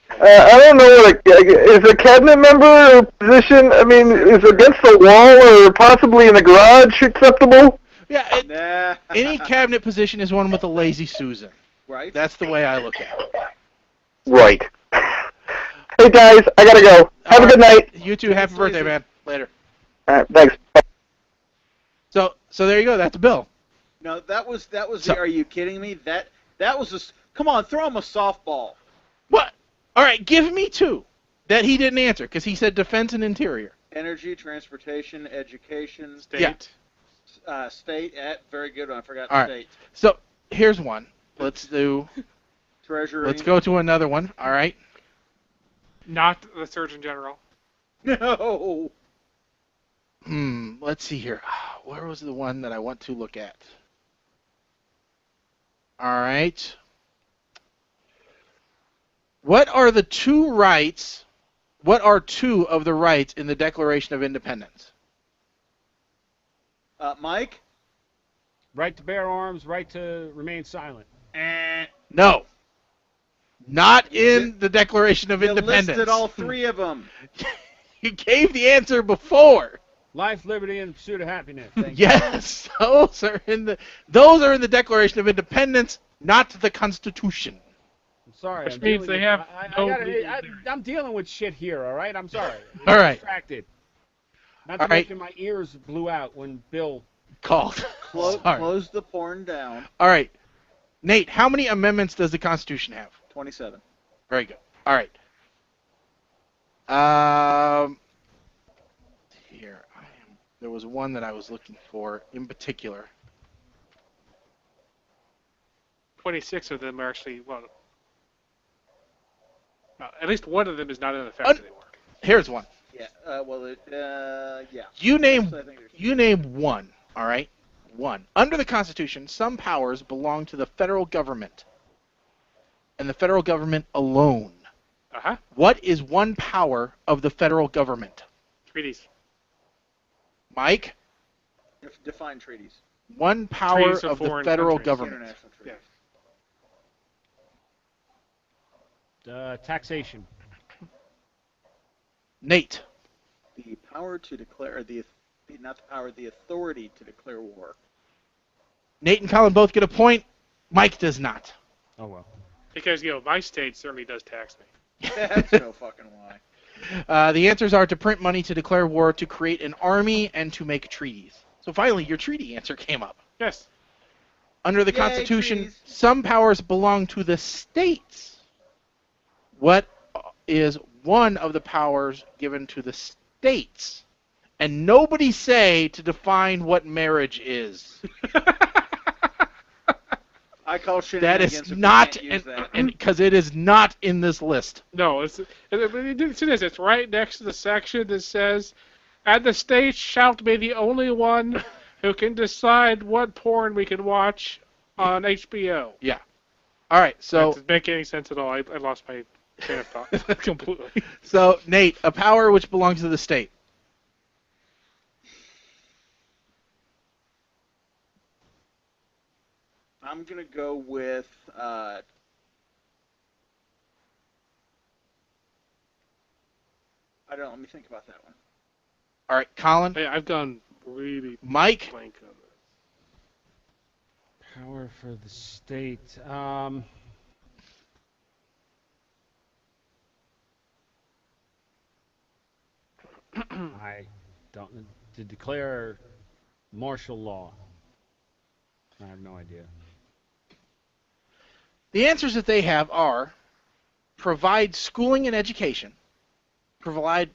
I don't know what is a cabinet member or position. I mean, is against the wall or possibly in the garage acceptable? Yeah, any cabinet position is one with a lazy Susan. Right. That's the way I look at it. Right. Hey guys, I gotta go. Have a good night. You too. Happy birthday, man. Later. All right, thanks. So there you go. That's Bill. No, that was the. Are you kidding me? That was a. Come on, throw him a softball. What? All right, give me 2 that he didn't answer because he said defense and interior. Energy, transportation, education, state. Yeah. State. Very good one. I forgot All state. Right. So here's one. Let's do. Treasury. Let's go to another one. All right. Not the Surgeon General. No. Let's see here. Where was the one that I want to look at? All right. What are the 2 rights? What are 2 of the rights in the Declaration of Independence? Mike? Right to bear arms, right to remain silent. No. Not in the Declaration of Independence. You listed all 3 of them. You gave the answer before. Life, liberty, and the pursuit of happiness. Yes, those are in the Declaration of Independence, not the Constitution. I'm sorry. Which means they have I'm dealing with shit here, all right? I'm sorry. All right. Distracted. Not to mention my ears blew out when Bill called. Close the porn down. All right. Nate, how many amendments does the Constitution have? 27. Very good. All right. Here there was one that I was looking for in particular. 26 of them are actually at least one of them is not in effect anymore. Here's one. Yeah. Yeah. You name one. All right. One. Under the Constitution, some powers belong to the federal government, and the federal government alone. Uh-huh. What is one power of the federal government? Treaties. Mike? Define treaties. One power of the federal government. International treaties. Taxation. Nate. The power to declare not the power, the authority to declare war. Nate and Colin both get a point. Mike does not. Oh well. Because my state certainly does tax me. That's no fucking lie. The answers are to print money, to declare war, to create an army, and to make treaties. So finally, your treaty answer came up. Yes. Under the Constitution, some powers belong to the states. What is one of the powers given to the states? And nobody say to define what marriage is. I call that is not, because it is not in this list. No, it's right next to the section that says, "And the states shall be the only one who can decide what porn we can watch on HBO." Yeah. All right. So that doesn't make any sense at all. I lost my train of thought completely. So, Nate, a power which belongs to the state. I'm going to go with I don't know. Let me think about that one. All right, Colin. Hey, I've gone really Mike. blank on this. Power for the state. I don't to declare martial law. I have no idea. The answers that they have are provide schooling and education, provide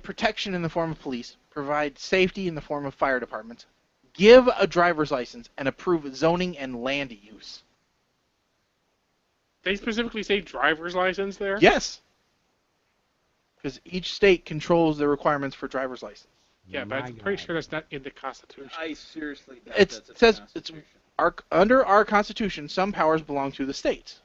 protection in the form of police, provide safety in the form of fire departments, give a driver's license, and approve zoning and land use. They specifically say driver's license there? Yes. Because each state controls the requirements for driver's license. Yeah, but I'm pretty sure that's not in the Constitution. I seriously doubt It that's in the says Constitution. under our Constitution, some powers belong to the states.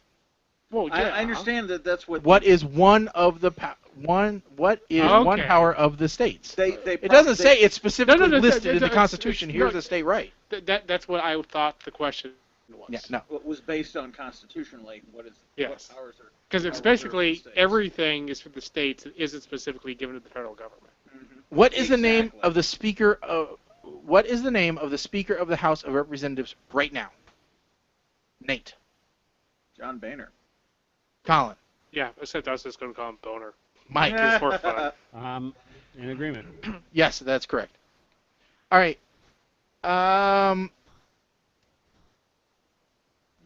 Well, yeah. I understand that that's what. What is one of the one power of the states? It doesn't say it's specifically listed in the Constitution. Here's a state right. That's what I thought the question was. Yeah, no. What was based on constitutionally? What is? Yes. What powers are? Because it's basically everything is for the states. It isn't specifically given to the federal government. Mm-hmm. What is the name of the speaker of? What is the name of the Speaker of the House of Representatives right now? Nate. John Boehner. Colin. Yeah, except I was just going to call him Boner. Mike. Just for fun. In agreement. Yes, that's correct. All right.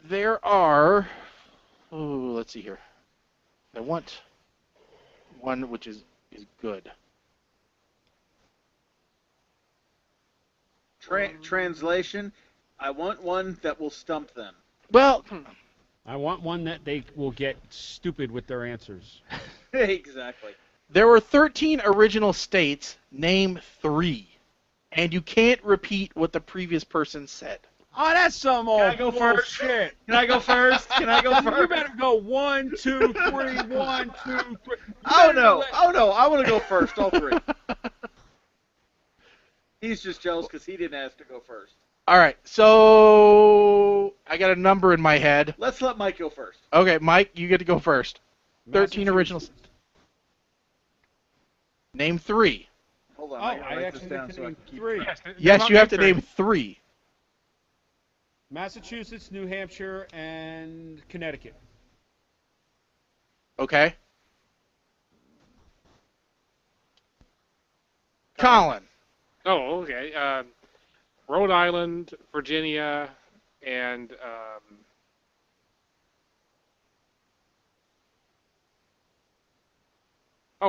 There are. Oh, let's see here. I want one which is good. Translation. I want one that will stump them. Well, I want one that they will get stupid with their answers. Exactly. There were 13 original states. Name 3. And you can't repeat what the previous person said. Oh, that's some old Can I go first? shit. Can I go first? Can I go first? You better go 1, 2, 3, 1, 2, 3. Oh no! Oh no! I want to go first. All 3. He's just jealous because he didn't ask to go first. All right, so I got a number in my head. Let's let Mike go first. Okay, Mike, you get to go first. 13 originals. Name 3. Hold on. Oh, I I actually down get to so I name can keep 3. Yes, you have to name 3. Massachusetts, New Hampshire, and Connecticut. Okay. Colin. Oh, okay. Rhode Island, Virginia, and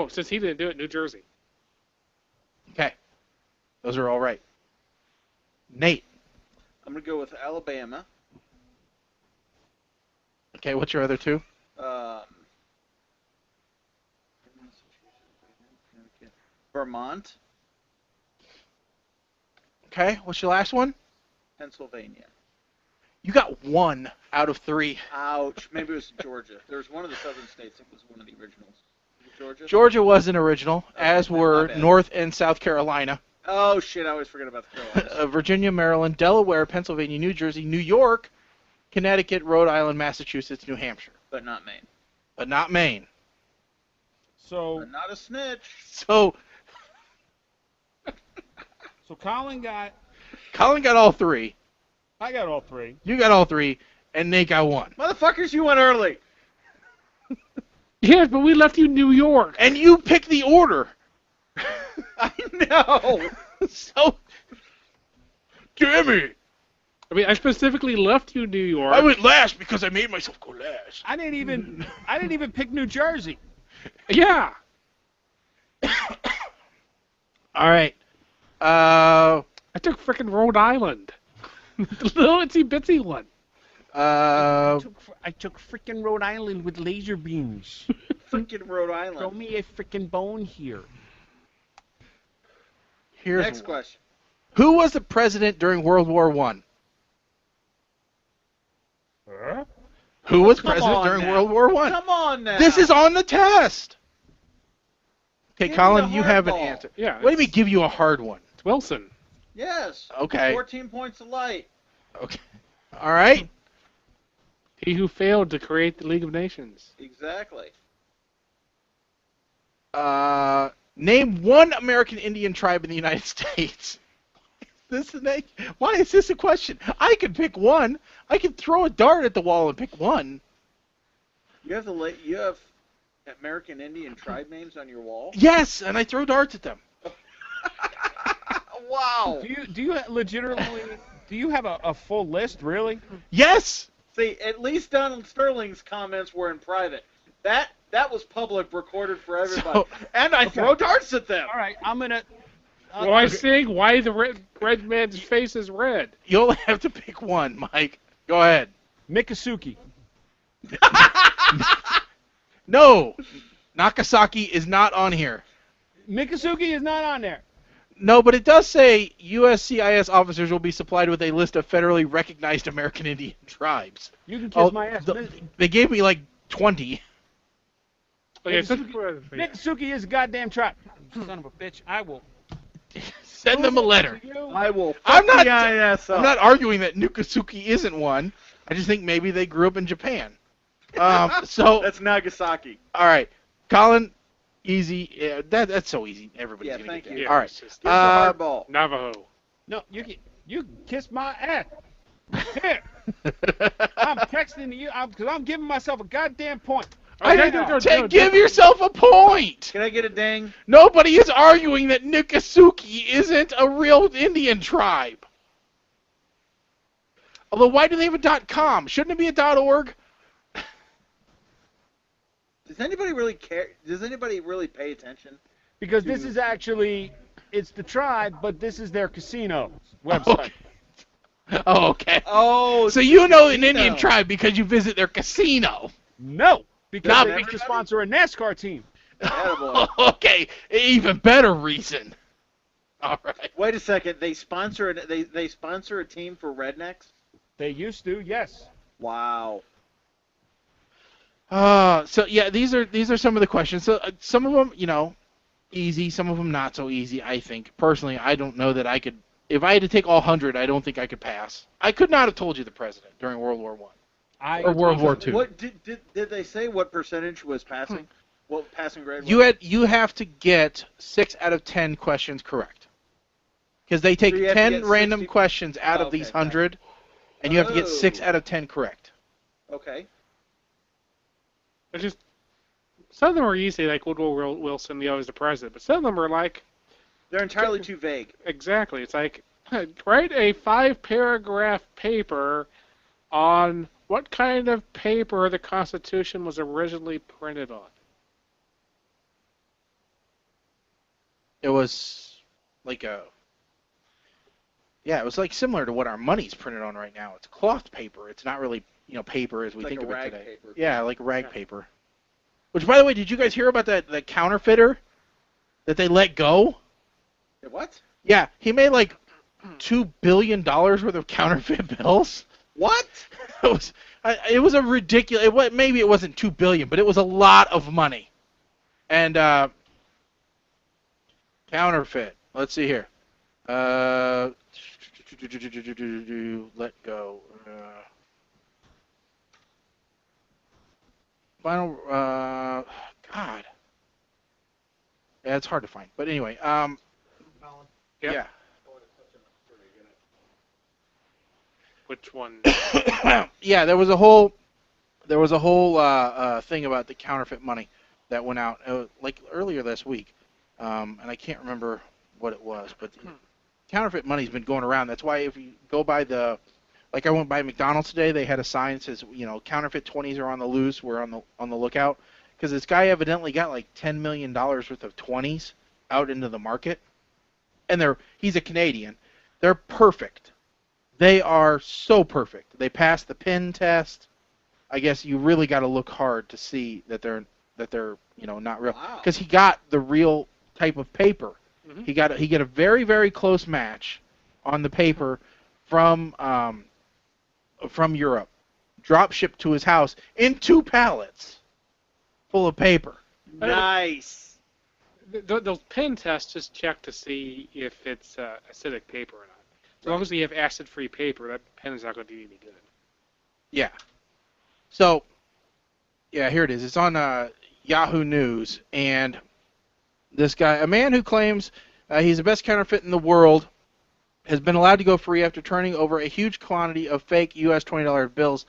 since he didn't do it, New Jersey. Okay. Those are all right. Nate. I'm gonna go with Alabama. Okay, what's your other 2? Vermont. Okay, what's your last one? Pennsylvania. You got 1 out of 3. Ouch. Maybe it was Georgia. There was one of the southern states that was one of the originals. Was it Georgia? Georgia was an original, as my were bad. North and South Carolina. Oh shit! I always forget about the Carolinas. Virginia, Maryland, Delaware, Pennsylvania, New Jersey, New York, Connecticut, Rhode Island, Massachusetts, New Hampshire. But not Maine. But not Maine. So, But not a snitch. So Colin got. all 3. I got all 3. You got all 3, and Nate got 1. Motherfuckers, you went early. Yes, but we left you New York. And you picked the order. I know. So, damn it. I mean, I specifically left you New York. I went last because I made myself go last. I didn't even pick New Jersey. Yeah. All right. I took frickin' Rhode Island. The little itsy bitsy one. I took frickin' Rhode Island with laser beams. Freaking Rhode Island. Throw me a frickin' bone here. Here's Next question. Who was the president during World War I? Who was Come president on during now. World War I? Come on now. This is on the test. Okay, Give me Colin, the you have an hardball. answer. Yeah. What do you mean give you a hard one? It's Wilson. Yes. Okay. 14 points of light. Okay. All right. He who failed to create the League of Nations. Exactly. Name one American Indian tribe in the United States. Why is this a question? I could pick one. I could throw a dart at the wall and pick one. You have American Indian tribe names on your wall? Yes, and I throw darts at them. Wow. Do you legitimately do you have a full list, really? Yes. See, at least Donald Sterling's comments were in private. That was public, recorded for everybody. And I throw darts at them. All right, I'm gonna. Why sing? Why the red man's face is red? You only have to pick one, Mike. Go ahead. Miccosukee. No, Nagasaki is not on here. Miccosukee is not on there. No, but it does say USCIS officers will be supplied with a list of federally recognized American Indian tribes. You can kiss my ass. They gave me like 20. Okay, Miccosukee is a goddamn tribe. Son of a bitch, I will send them a letter. I will. I'm not arguing that Nukasuki isn't one. I just think maybe they grew up in Japan. So that's Nagasaki. All right, Colin, easy. Yeah, that's so easy. Everybody's gonna get that. Yeah, all right, Give the hard ball. Navajo. No, you can kiss my ass. Here. I'm texting you because I'm giving myself a goddamn point. Give yourself a point. Can I get a ding? Nobody is arguing that Nukasuki isn't a real Indian tribe. Although, why do they have a .com? Shouldn't it be a .org? Does anybody really care? Does anybody really pay attention? Because this is actually, it's the tribe, but this is their casino website. Oh, okay. Oh, so you know an Indian tribe because you visit their casino. No, because Not they used to sponsor a NASCAR team. Okay, even better reason. All right. Wait a second. They sponsor a team for rednecks? They used to, yes. Wow. So yeah, these are some of the questions. So some of them, easy. Some of them not so easy. I think personally, I don't know that I could. If I had to take all 100, I don't think I could pass. I could not have told you the president during World War I or World War II. What did they say? What percentage was passing? What passing grade? You have to get 6 out of 10 questions correct. Because they take 10 random questions out of these 100, and you have to get 6 out of 10 correct. Okay. It's just some of them are easy, like Woodrow Wilson, the always the president, but some of them are like they're entirely too vague. Exactly. It's like write a 5-paragraph paper on what kind of paper the Constitution was originally printed on. It was like it was like similar to what our money's printed on right now. It's cloth paper. It's not really, paper as we think of it today. Paper. Yeah, like rag paper. Which, by the way, did you guys hear about that counterfeiter that they let go? What? Yeah, he made like $2 billion worth of counterfeit bills. What? It was a ridiculous. Maybe it wasn't $2 billion, but it was a lot of money. And counterfeit. Let's see here. Let go. Final. God. Yeah, it's hard to find. But anyway. Yeah. Which one? Yeah, there was a whole thing about the counterfeit money that went out like earlier this week, and I can't remember what it was, but counterfeit money's been going around. That's why if you go by like I went by McDonald's today, they had a sign that says counterfeit 20s are on the loose. We're on the lookout because this guy evidently got like $10 million worth of 20s out into the market, and he's a Canadian. They're perfect. They are so perfect. They passed the PIN test. I guess you really got to look hard to see that they're not real. Because he got the real type of paper. Mm-hmm. He got a very, very close match on the paper from Europe, drop shipped to his house in 2 pallets full of paper. Nice. Those pen tests just check to see if it's acidic paper or not. As long as you have acid-free paper, that pen is not going to do any good. Yeah. So, yeah, here it is. It's on Yahoo News, and this guy, a man who claims he's the best counterfeit in the world, has been allowed to go free after turning over a huge quantity of fake U.S. $20 bills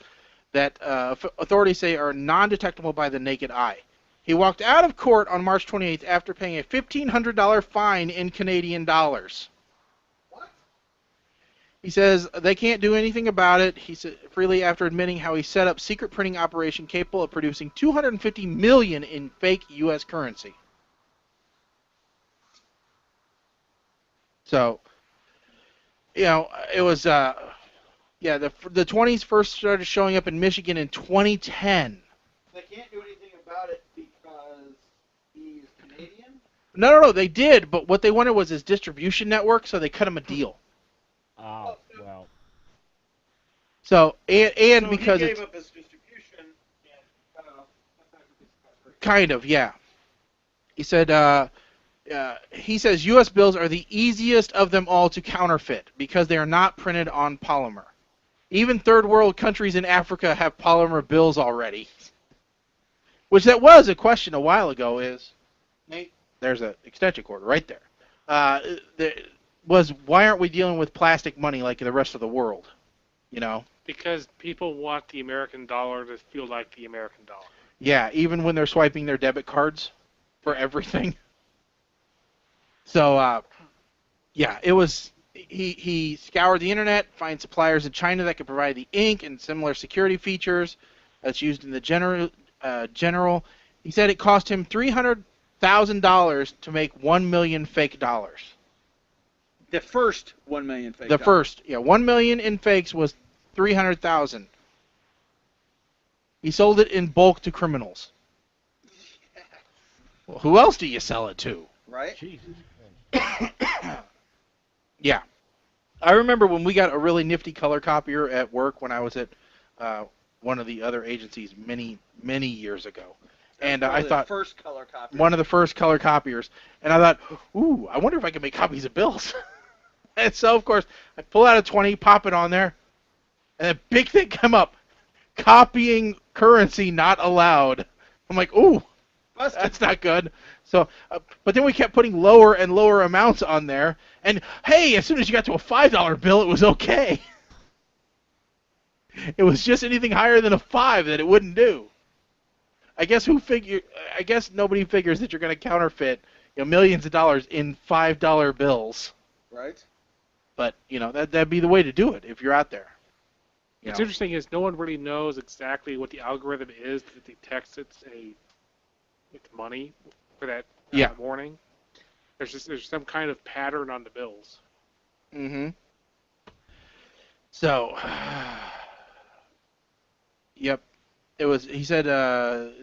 that authorities say are non-detectable by the naked eye. He walked out of court on March 28th after paying a $1,500 fine in Canadian dollars. What? He says they can't do anything about it. He said freely after admitting how he set up secret printing operation capable of producing $250 million in fake U.S. currency. So, you know, it was, the 20s first started showing up in Michigan in 2010. They can't do anything about it because he's Canadian? No, they did, but what they wanted was his distribution network, so they cut him a deal. Oh, well. So, and so because he gave it's... up his distribution and Kind of, yeah. He said, he says U.S. bills are the easiest of them all to counterfeit because they are not printed on polymer. Even third world countries in Africa have polymer bills already. Which that was a question a while ago is, Nate, there's an extension cord right there. Why aren't we dealing with plastic money like the rest of the world? You know? Because people want the American dollar to feel like the American dollar. Yeah, even when they're swiping their debit cards for everything. So, yeah, it was... He scoured the internet, find suppliers in China that could provide the ink and similar security features that's used in the general. He said it cost him $300,000 to make 1 million fake dollars. The first 1 million fake The dollars. first, 1 million in fakes was 300,000. He sold it in bulk to criminals. Well, who else do you sell it to? Right? Jesus. Yeah. I remember when we got a really nifty color copier at work when I was at one of the other agencies many, many years ago. And I thought first color copier. one of the first color copiers. And I thought, ooh, I wonder if I can make copies of bills. And so, of course, I pull out a 20, pop it on there, and a big thing come up. Copying currency not allowed. I'm like, ooh, that's not good. So, but then we kept putting lower and lower amounts on there. And, hey, as soon as you got to a $5 bill, it was okay. It was just anything higher than a 5 that it wouldn't do. I guess nobody figures that you're going to counterfeit millions of dollars in $5 bills. Right. But, that'd be the way to do it if you're out there. What's interesting is no one really knows exactly what the algorithm is that detects it's money for that warning. There's some kind of pattern on the bills. Mm-hmm. So, yep. It was. He said,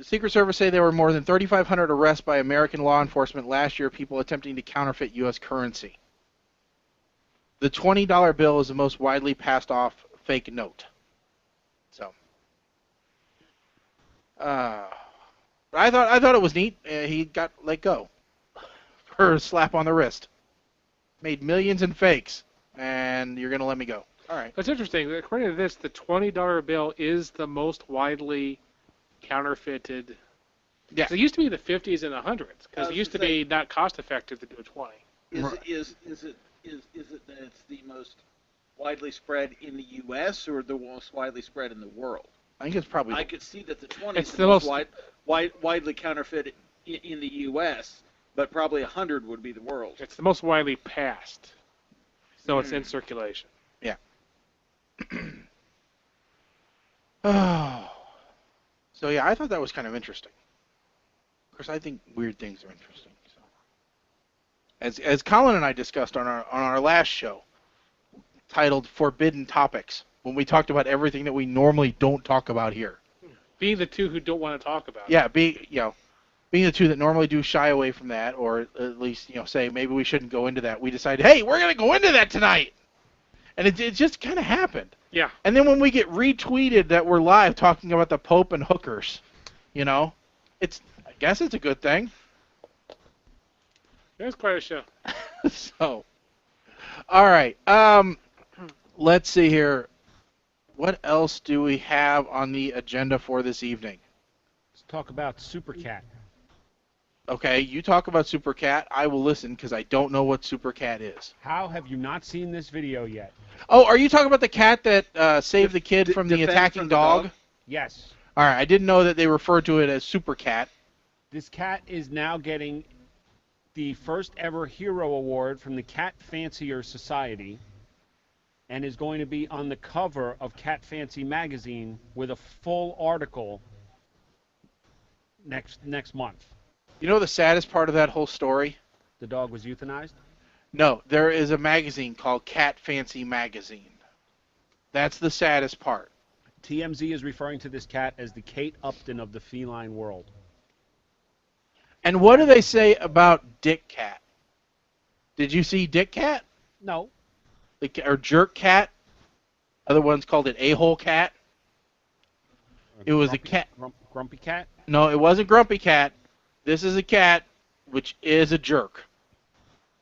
Secret Service say there were more than 3,500 arrests by American law enforcement last year, people attempting to counterfeit U.S. currency. The $20 bill is the most widely passed off fake note. So, I thought it was neat. He got let go for a slap on the wrist. Made millions in fakes, and you're gonna let me go. All right. That's interesting. According to this, the $20 bill is the most widely counterfeited. Yeah. It used to be the 50s and the 100s because it used to be not cost effective to do a 20. Is it that it's the most widely spread in the U.S. or the most widely spread in the world? I think it's probably. I could see that the 20 is It's the most widely counterfeit in the U.S., but probably 100 would be the world. It's the most widely passed, so it's in circulation. Yeah. Oh. So yeah, I thought that was kind of interesting. Of course, I think weird things are interesting. So, as Colin and I discussed on our last show, titled "Forbidden Topics," when we talked about everything that we normally don't talk about here. Being the two who don't want to talk about it. Yeah, being the two that normally do shy away from that, or at least say maybe we shouldn't go into that. We decided, hey, we're going to go into that tonight. And it just kind of happened. Yeah. And then when we get retweeted that we're live talking about the Pope and hookers, I guess it's a good thing. It was quite a show. So, all right. Let's see here. What else do we have on the agenda for this evening? Let's talk about Super Cat. Okay, you talk about Super Cat. I will listen because I don't know what Super Cat is. How have you not seen this video yet? Oh, are you talking about the cat that saved the kid from the attacking dog? Yes. All right, I didn't know that they referred to it as Super Cat. This cat is now getting the first ever hero award from the Cat Fancier Society and is going to be on the cover of Cat Fancy magazine with a full article next month. You know the saddest part of that whole story? The dog was euthanized? No, there is a magazine called Cat Fancy Magazine. That's the saddest part. TMZ is referring to this cat as the Kate Upton of the feline world. And what do they say about Dick Cat? Did you see Dick Cat? No. Or Jerk Cat? Other ones called it A-Hole Cat. It was a cat. Grumpy Cat? No, it wasn't Grumpy Cat. This is a cat, which is a jerk.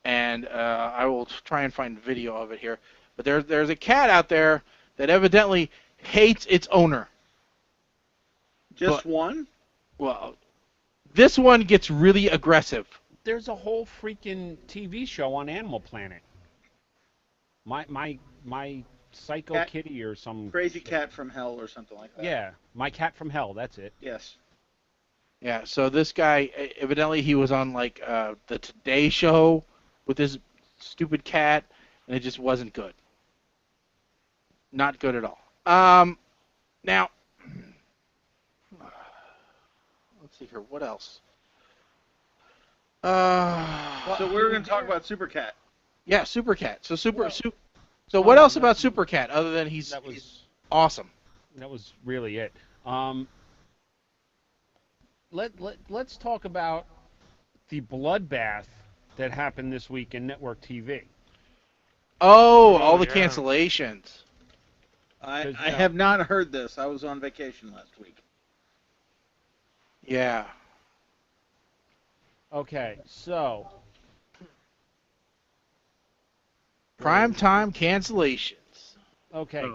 And I will try and find video of it here. But there's a cat out there that evidently hates its owner. Just one? Well, this one gets really aggressive. There's a whole freaking TV show on Animal Planet. My Psycho Kitty or some... Crazy Cat from Hell or something like that. Yeah, My Cat from Hell, that's it. Yes. Yeah, so this guy, evidently he was on, like, the Today Show with this stupid cat, and it just wasn't good. Not good at all. Now, let's see here, what else? So we're going to talk about Super Cat. Yeah, Super Cat. So So what else about Super Cat other than he's awesome? That was really it. Let's talk about the bloodbath that happened this week in network TV. Oh, all the cancellations. I have not heard this. I was on vacation last week. Yeah. Okay, so primetime cancellations. Okay,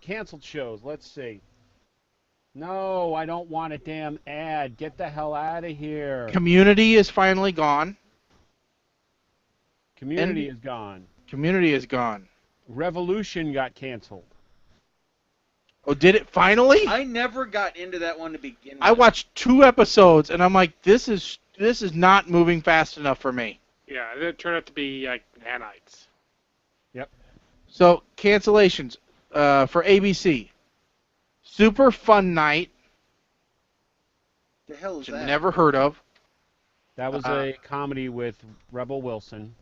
canceled shows. Let's see. No, I don't want a damn ad. Get the hell out of here. Community is finally gone. Community is gone. Community is gone. Revolution got canceled. Oh, did it finally? I never got into that one to begin with. I watched 2 episodes, and I'm like, this is not moving fast enough for me. Yeah, it turned out to be like nanites. Yep. So, cancellations for ABC. Super Fun Night. The hell is which that? I've never heard of. That was a comedy with Rebel Wilson.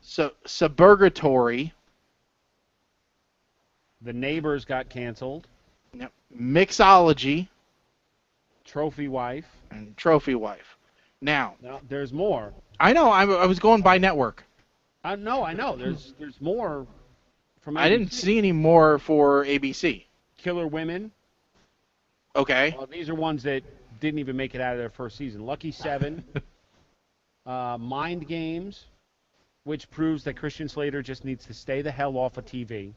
So, Suburgatory. The Neighbors got canceled. Yep. Mixology. Trophy Wife. And Trophy Wife. Now, there's more. I know. I was going by network. I know. There's more from ABC. I didn't see any more for ABC. Killer Women. Okay. These are ones that didn't even make it out of their first season. Lucky 7. Mind Games, which proves that Christian Slater just needs to stay the hell off of TV.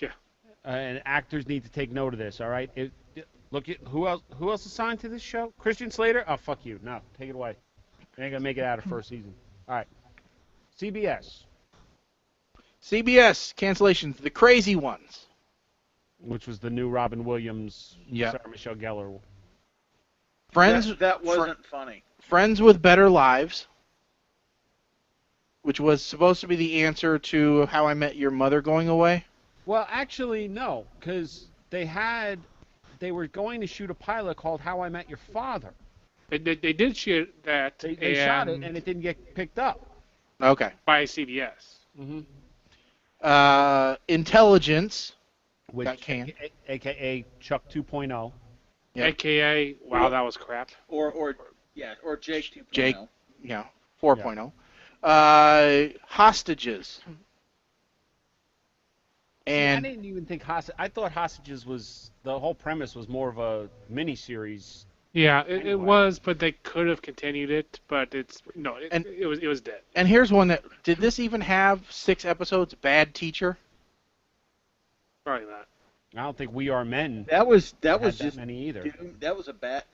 Yeah. And actors need to take note of this, all right? Look at who else is signed to this show? Christian Slater? Oh, fuck you. No, take it away. They ain't going to make it out of first season. All right. CBS. CBS cancellations, the crazy ones. Which was the new Robin Williams, Yeah. Sarah Michelle Gellar. Friends. That wasn't funny. Friends with Better Lives, which was supposed to be the answer to How I Met Your Mother going away. Well, actually, no, because they were going to shoot a pilot called How I Met Your Father. They did shoot that. They shot it, and it didn't get picked up. Okay. By CBS. Mm-hmm. Intelligence. Which, a.k.a. Chuck 2.0. Yep. A.k.a. Wow, that was crap. Or Jake 2.0. Jake, 4.0. Hostages. I didn't even think I thought Hostages was the whole premise was more of a mini-series. Yeah, it was, but they could have continued it, but it was dead. And here's one that did this even have 6 episodes? Bad Teacher. Probably not. I don't think We Are Men. That was had just that many either. Dude, that was a bad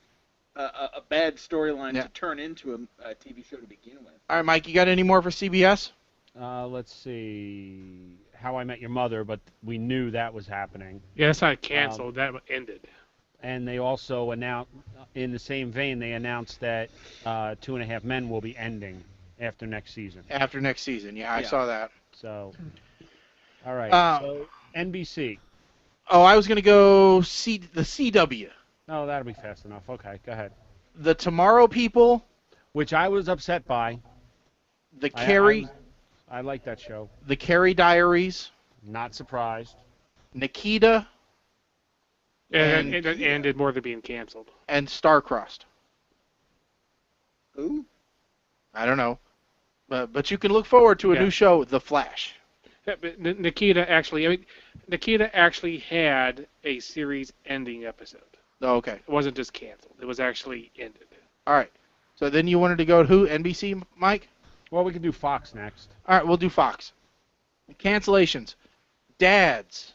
storyline to turn into a TV show to begin with. All right, Mike, you got any more for CBS? Let's see. How I Met Your Mother, but we knew that was happening. Yeah, that's not canceled. That ended. And they also announced, in the same vein, they announced that 2.5 Men will be ending after next season. After next season, yeah, I saw that. So, all right. So NBC. Oh, I was gonna go the CW. No, that'll be fast enough. Okay, go ahead. The Tomorrow People. Which I was upset by. The Carrie. I like that show. The Carrie Diaries. Not surprised. Nikita. And it ended more than being canceled. And Starcrossed. Who? I don't know. But you can look forward to a new show, The Flash. Yeah, but Nikita actually had a series-ending episode. Oh, okay. It wasn't just canceled. It was actually ended. All right. So then you wanted to go to who? NBC, Mike? Well, we can do Fox next. All right, we'll do Fox. Cancellations. Dads.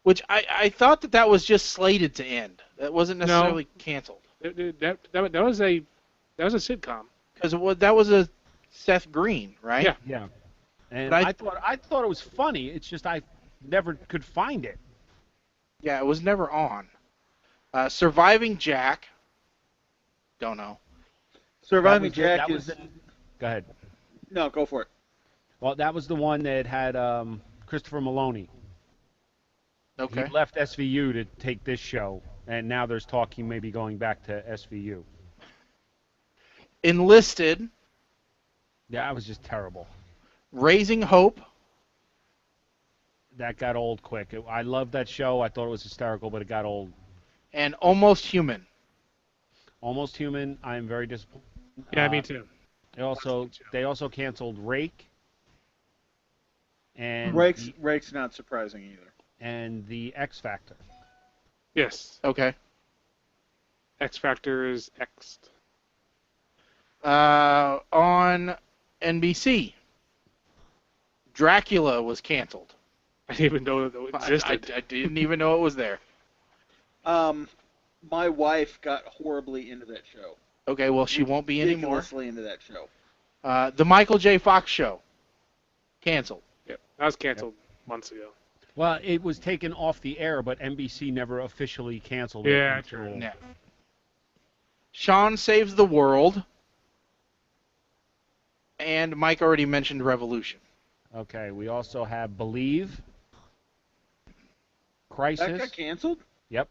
Which I thought that was just slated to end. That wasn't necessarily canceled. That was a sitcom. Because that was a Seth Green, right? Yeah. Yeah. And I thought it was funny. It's just I never could find it. Yeah, it was never on. Surviving Jack. Don't know. Surviving Jack is. Go ahead. No, go for it. Well, that was the one that had Christopher Maloney. Okay. He left SVU to take this show, and now there's talk he may be going back to SVU. Enlisted. Yeah, that was just terrible. Raising Hope. That got old quick. I loved that show. I thought it was hysterical, but it got old. And Almost Human. Almost Human. I am very disappointed. Yeah, me too. They also canceled Rake. And Rake's not surprising either. And the X Factor. Yes. Okay. X Factor is X'd. On NBC, Dracula was canceled. I didn't even know that it existed. I didn't even know it was there. My wife got horribly into that show. Okay, well, she won't be anymore. Ridiculously into that show. The Michael J. Fox show, canceled. Yep, that was canceled months ago. Well, it was taken off the air, but NBC never officially canceled it. Yeah, true. Yeah. Sean Saves the World. And Mike already mentioned Revolution. Okay, we also have Believe. Crisis. That got canceled? Yep.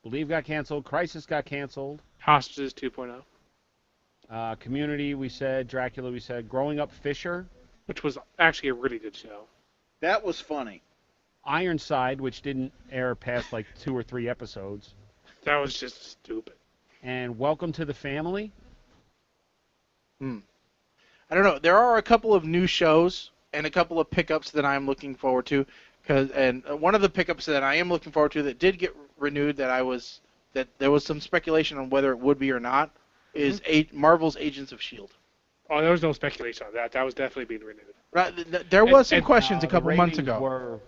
Believe got canceled. Crisis got canceled. Hostages 2.0. Community, we said. Dracula, we said. Growing Up Fisher. Which was actually a really good show. That was funny. Ironside, which didn't air past like 2 or 3 episodes. That was just stupid. And Welcome to the Family. I don't know. There are a couple of new shows and a couple of pickups that I'm looking forward to. And one of the pickups that I am looking forward to that did get renewed that there was some speculation on whether it would be or not is Marvel's Agents of S.H.I.E.L.D. Oh, there was no speculation on that. That was definitely being renewed. Right, there was some questions a couple months ago. Were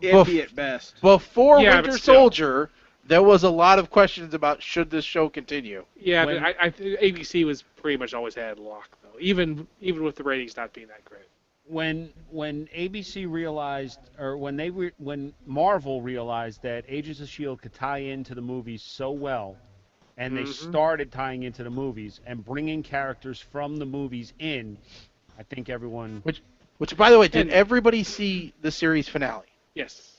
iffy at best. Before Winter Soldier, there was a lot of questions about should this show continue. Yeah, but ABC was pretty much always had lock though, even with the ratings not being that great. When ABC realized, or when Marvel realized that Agents of S.H.I.E.L.D. could tie into the movies so well, and they started tying into the movies and bringing characters from the movies in, I think everyone... Which by the way, did everybody see the series finale? Yes.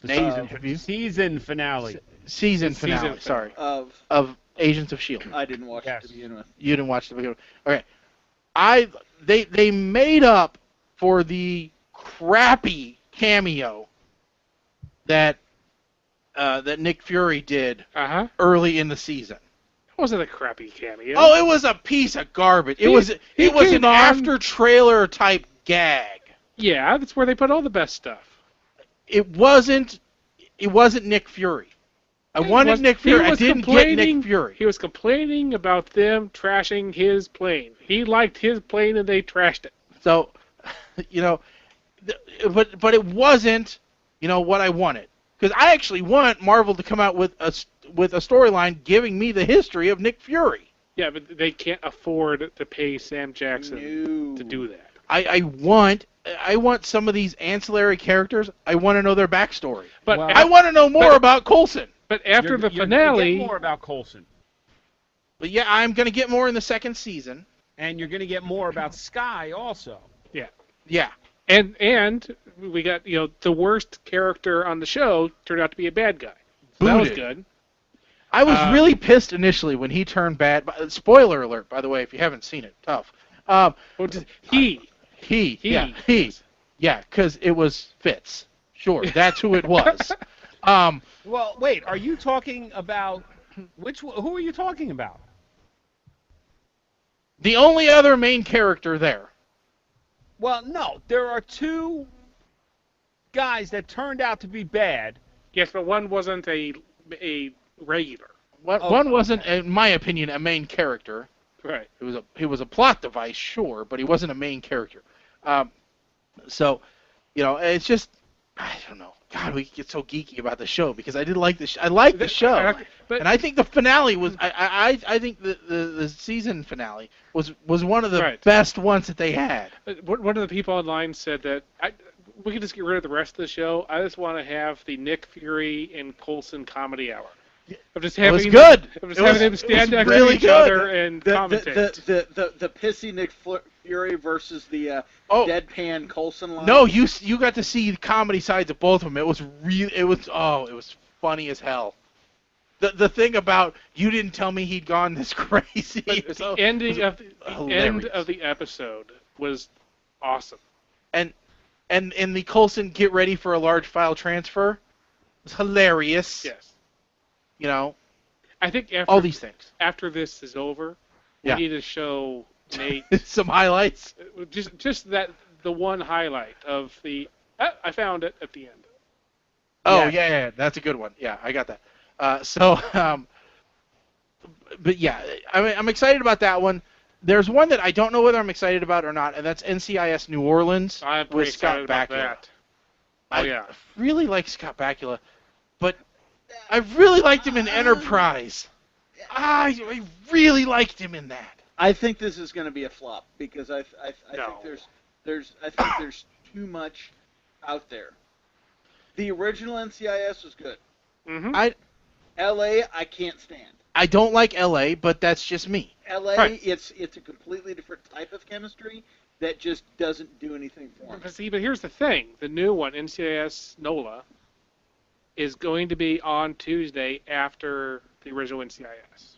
Season finale. Season finale, sorry. Of Agents of S.H.I.E.L.D. I didn't watch it to begin with. You didn't watch it to begin with. Okay. They made up for the crappy cameo that Nick Fury did early in the season. It wasn't a crappy cameo. Oh, it was a piece of garbage. It was an after trailer type gag. Yeah, that's where they put all the best stuff. it wasn't Nick Fury. I wanted Nick Fury. I didn't get Nick Fury. He was complaining about them trashing his plane. He liked his plane and they trashed it. So, but it wasn't, what I wanted. Because I actually want Marvel to come out with a storyline giving me the history of Nick Fury. Yeah, but they can't afford to pay Sam Jackson to do that. I want some of these ancillary characters. I want to know their backstory. But I want to know more about Coulson. But after the finale, you're gonna get more about Coulson. But yeah, I'm going to get more in the second season. And you're going to get more about Skye also. Yeah. Yeah. And we got, the worst character on the show turned out to be a bad guy. So that was good. I was really pissed initially when he turned bad. Spoiler alert, by the way, if you haven't seen it. Tough. He. Yeah, because it was Fitz. Sure, that's who it was. Well, wait, are you talking about who are you talking about? The only other main character there. Well, no, there are two guys that turned out to be bad. Yes, but one wasn't a regular. One wasn't, in my opinion, a main character. Right. He was a plot device, sure, but he wasn't a main character. So, it's just, I don't know. God, we get so geeky about the show because I did like the I liked the show, and I think the finale was. I think the season finale was one of the best ones that they had. One of the people online said that we could just get rid of the rest of the show. I just want to have the Nick Fury and Coulson comedy hour. Of just having it was good. Having them stand next to each other and commentate. The pissy Nick Fury versus the deadpan Coulson line. No, you got to see the comedy sides of both of them. It was funny as hell. The thing about you didn't tell me he'd gone this crazy. The end of the episode was awesome. And the Coulson get ready for a large file transfer was hilarious. Yes. I think all these things. After this is over, we need to show Nate some highlights. Just the one highlight of the. I found it at the end. Oh yeah, that's a good one. Yeah, I got that. But yeah, I'm excited about that one. There's one that I don't know whether I'm excited about or not, and that's NCIS New Orleans with Scott Bakula. I really like Scott Bakula, but I really liked him in Enterprise. I really liked him in that. I think this is going to be a flop because I think there's too much out there. The original NCIS was good. Mm-hmm. LA, I can't stand. I don't like LA, but that's just me. LA, it's a completely different type of chemistry that just doesn't do anything for me. But here's the thing: the new one, NCIS NOLA, is going to be on Tuesday after the original NCIS.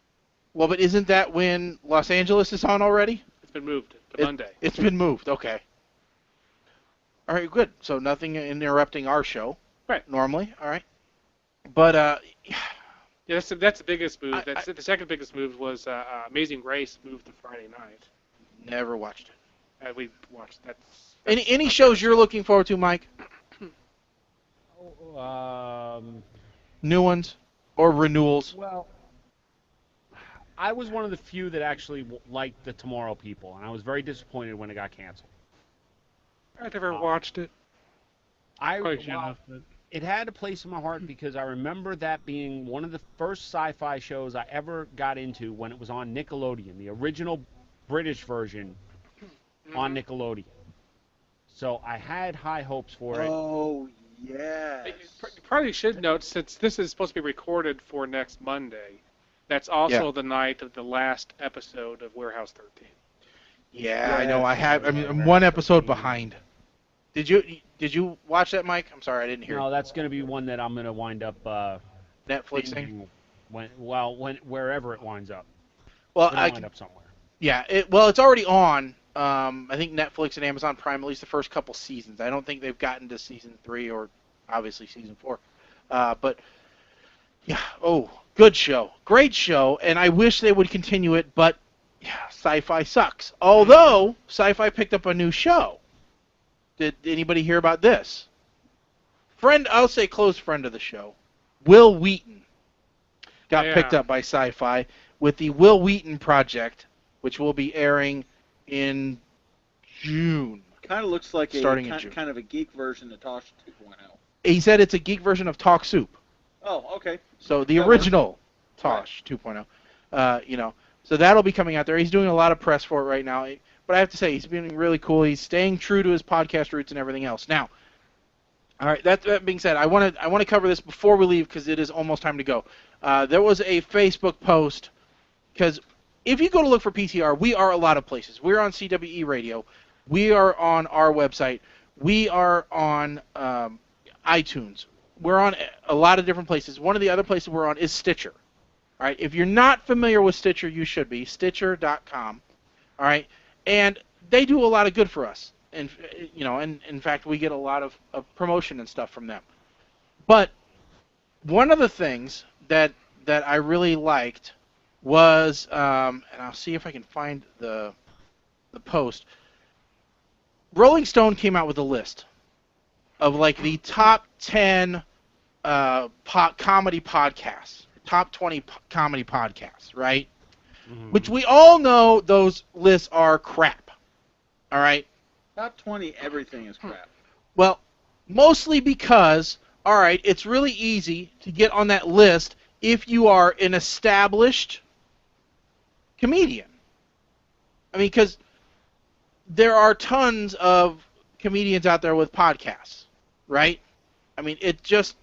Well, but isn't that when Los Angeles is on already? It's been moved to Monday. It's been moved, okay. All right, good. So nothing interrupting our show. Right. Normally, all right. But, yeah, that's the biggest move. The second biggest move was Amazing Grace moved to Friday night. Never watched it. We watched that. Any shows you're looking forward to, Mike? New ones or renewals? Well, I was one of the few that actually liked the Tomorrow People, and I was very disappointed when it got canceled. I never watched it. It had a place in my heart because I remember that being one of the first sci-fi shows I ever got into when it was on Nickelodeon, the original British version on Nickelodeon. So I had high hopes for it. Oh, yeah. You probably should note, since this is supposed to be recorded for next Monday, that's also the night of the last episode of Warehouse 13. Yeah, I know. I'm one episode behind. Did you watch that, Mike? I'm sorry, I didn't hear. No, that's going to be one that I'm going to wind up Netflixing wherever it winds up. Well, It'll wind up somewhere. Yeah, it's already on. I think Netflix and Amazon Prime, at least the first couple seasons. I don't think they've gotten to season 3 or obviously season 4. But yeah, good show, great show, and I wish they would continue it. But yeah, Sci-Fi sucks. Although Sci-Fi picked up a new show. Did anybody hear about this? I'll say close friend of the show, Will Wheaton, got Yeah. picked up by Sci-Fi with the Will Wheaton Project, which will be airing in June. Kind of looks like Starting in June. kind of a geek version of Tosh 2.0. He said it's a geek version of Talk Soup. Oh, okay. So the original Tosh 2.0. So that'll be coming out there. He's doing a lot of press for it right now. But I have to say, he's being really cool. He's staying true to his podcast roots and everything else. Now, all right, that being said, I want to cover this before we leave because it is almost time to go. There was a Facebook post, because if you go to look for PTR, we are a lot of places. We're on CWE Radio. We are on our website. We are on iTunes. We're on a lot of different places. One of the other places we're on is Stitcher. All right, if you're not familiar with Stitcher, you should be. Stitcher.com. All right, and they do a lot of good for us. And in fact, we get a lot of promotion and stuff from them. But one of the things that I really liked was, and I'll see if I can find the post. Rolling Stone came out with a list of like the top 10 comedy podcasts, top 20 comedy podcasts, right? Mm-hmm. Which we all know those lists are crap. All right? Top 20, everything is crap. Well, mostly because, all right, it's really easy to get on that list if you are an established comedian. I mean, because there are tons of comedians out there with podcasts, right? I mean, it just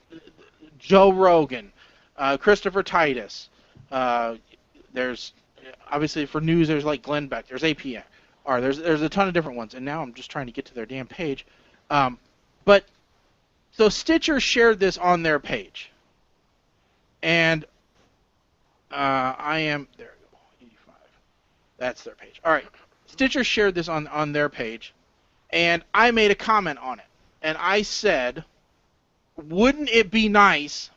Joe Rogan, Christopher Titus. There's obviously for news. There's like Glenn Beck. There's APN. Or there's a ton of different ones, and now I'm just trying to get to their damn page. But so Stitcher shared this on their page, and I am there. 85. That's their page. All right. Stitcher shared this on their page, and I made a comment on it. And I said, wouldn't it be nice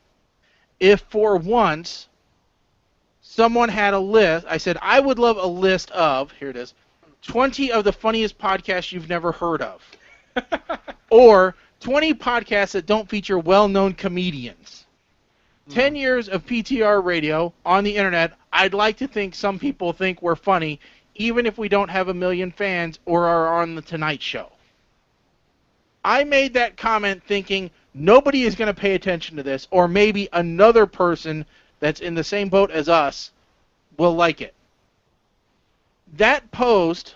if for once someone had a list? I said, I would love a list of, here it is, 20 of the funniest podcasts you've never heard of. Or 20 podcasts that don't feature well-known comedians. 10 years of PTR radio on the internet, I'd like to think some people think we're funny, even if we don't have a million fans or are on The Tonight Show. I made that comment thinking nobody is going to pay attention to this, or maybe another person that's in the same boat as us will like it. That post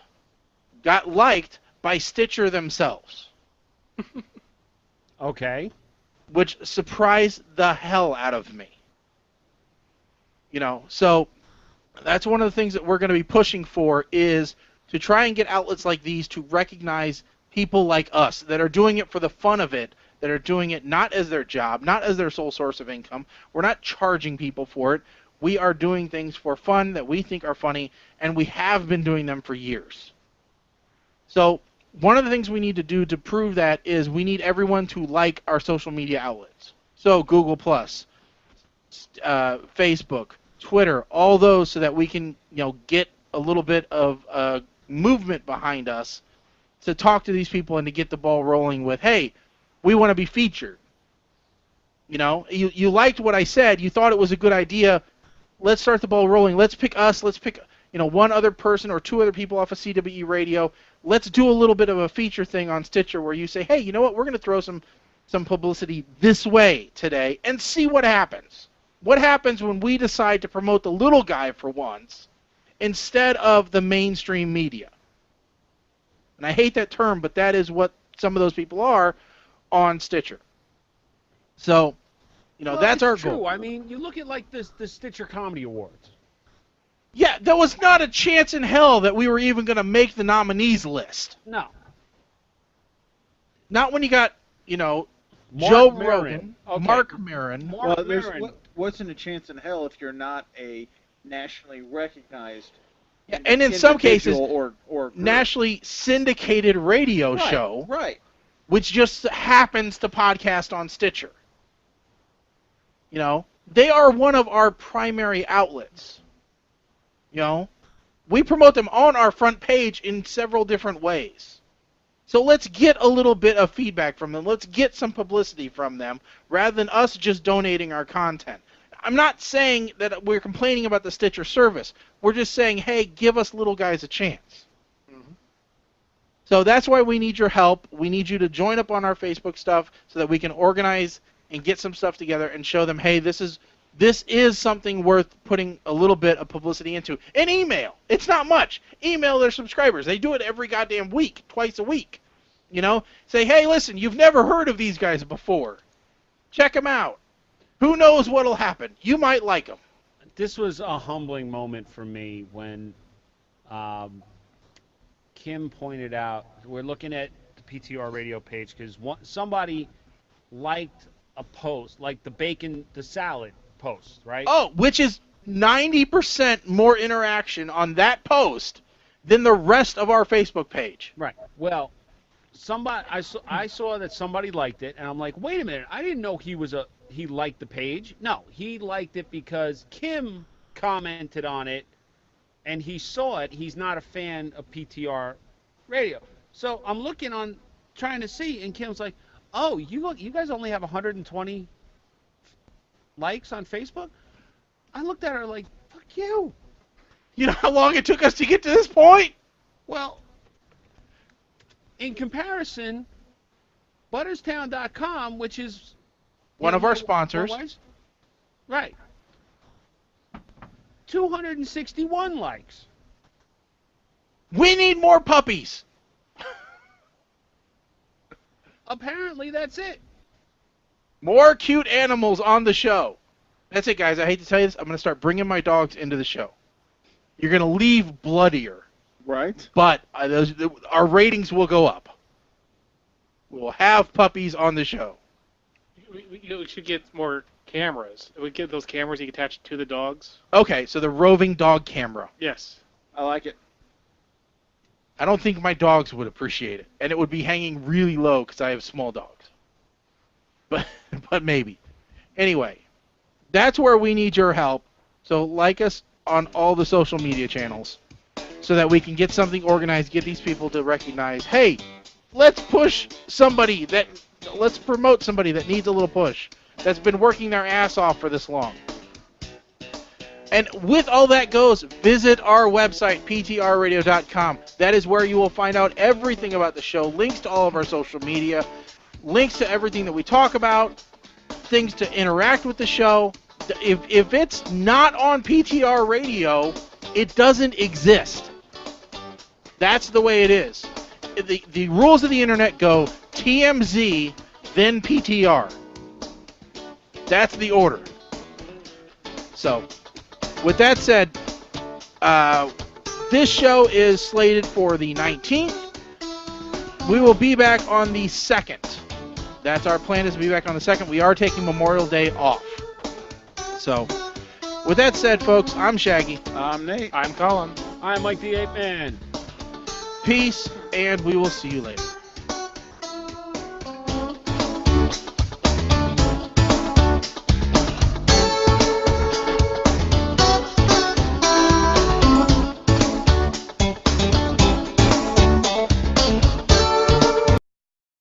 got liked by Stitcher themselves. Okay. Which surprised the hell out of me. So that's one of the things that we're going to be pushing for, is to try and get outlets like these to recognize people like us that are doing it for the fun of it, that are doing it not as their job, not as their sole source of income. We're not charging people for it. We are doing things for fun that we think are funny, and we have been doing them for years. So one of the things we need to do to prove that is we need everyone to like our social media outlets. So Google+, Facebook, Twitter, all those, so that we can get a little bit of movement behind us to talk to these people and to get the ball rolling with, hey, we want to be featured. You liked what I said. You thought it was a good idea. Let's start the ball rolling. Let's pick us. Let's pick one other person or two other people off of CWE Radio. Let's do a little bit of a feature thing on Stitcher where you say, hey, you know what? We're going to throw some publicity this way today and see what happens. What happens when we decide to promote the little guy for once instead of the mainstream media? And I hate that term, but that is what some of those people are on Stitcher. So, that's our goal. I mean, you look at like the Stitcher Comedy Awards. Yeah, there was not a chance in hell that we were even going to make the nominees list. No. Not when you got, Joe Rogan, okay. Mark Maron. There's wasn't a chance in hell if you're not a nationally recognized. Yeah, and in some cases, or nationally syndicated radio show, right, which just happens to podcast on Stitcher. They are one of our primary outlets. We promote them on our front page in several different ways. So let's get a little bit of feedback from them. Let's get some publicity from them rather than us just donating our content. I'm not saying that we're complaining about the Stitcher service. We're just saying, hey, give us little guys a chance. Mm-hmm. So that's why we need your help. We need you to join up on our Facebook stuff so that we can organize and get some stuff together and show them, hey, this is something worth putting a little bit of publicity into. And email. It's not much. Email their subscribers. They do it every goddamn week, twice a week. You know? Say, hey, listen, you've never heard of these guys before. Check them out. Who knows what'll happen? You might like them. This was a humbling moment for me when Kim pointed out, we're looking at the PTR radio page because somebody liked a post, like the salad post, right? Oh, which is 90% more interaction on that post than the rest of our Facebook page. Right. Well, I saw that somebody liked it, and I'm like, wait a minute, I didn't know he liked the page. No, he liked it because Kim commented on it, and he saw it. He's not a fan of PTR radio. So I'm looking on, trying to see, and Kim's like, oh, you guys only have 120 likes on Facebook? I looked at her like, fuck you. You know how long it took us to get to this point? Well, in comparison, Butterstown.com, which is one of our sponsors, right, 261 likes. We need more puppies. Apparently, that's it. More cute animals on the show. That's it, guys. I hate to tell you this. I'm going to start bringing my dogs into the show. You're going to leave bloodier. Right. But our ratings will go up. We'll have puppies on the show. We should get more cameras. We get those cameras you can attach to the dogs. Okay, so the roving dog camera. Yes. I like it. I don't think my dogs would appreciate it. And it would be hanging really low because I have small dogs. But maybe. Anyway, that's where we need your help. So like us on all the social media channels so that we can get something organized, get these people to recognize, hey, let's promote somebody that needs a little push, that's been working their ass off for this long. And with all that goes, visit our website, ptrradio.com. That is where you will find out everything about the show, links to all of our social media, links to everything that we talk about, things to interact with the show. If it's not on PTR Radio, it doesn't exist. That's the way it is. The rules of the internet go TMZ, then PTR. That's the order. So, with that said, this show is slated for the 19th. We will be back on the 2nd. That's our plan, is to be back on the 2nd. We are taking Memorial Day off. So, with that said, folks, I'm Shaggy. I'm Nate. I'm Colin. I'm Mike the Ape Man. Peace, and we will see you later.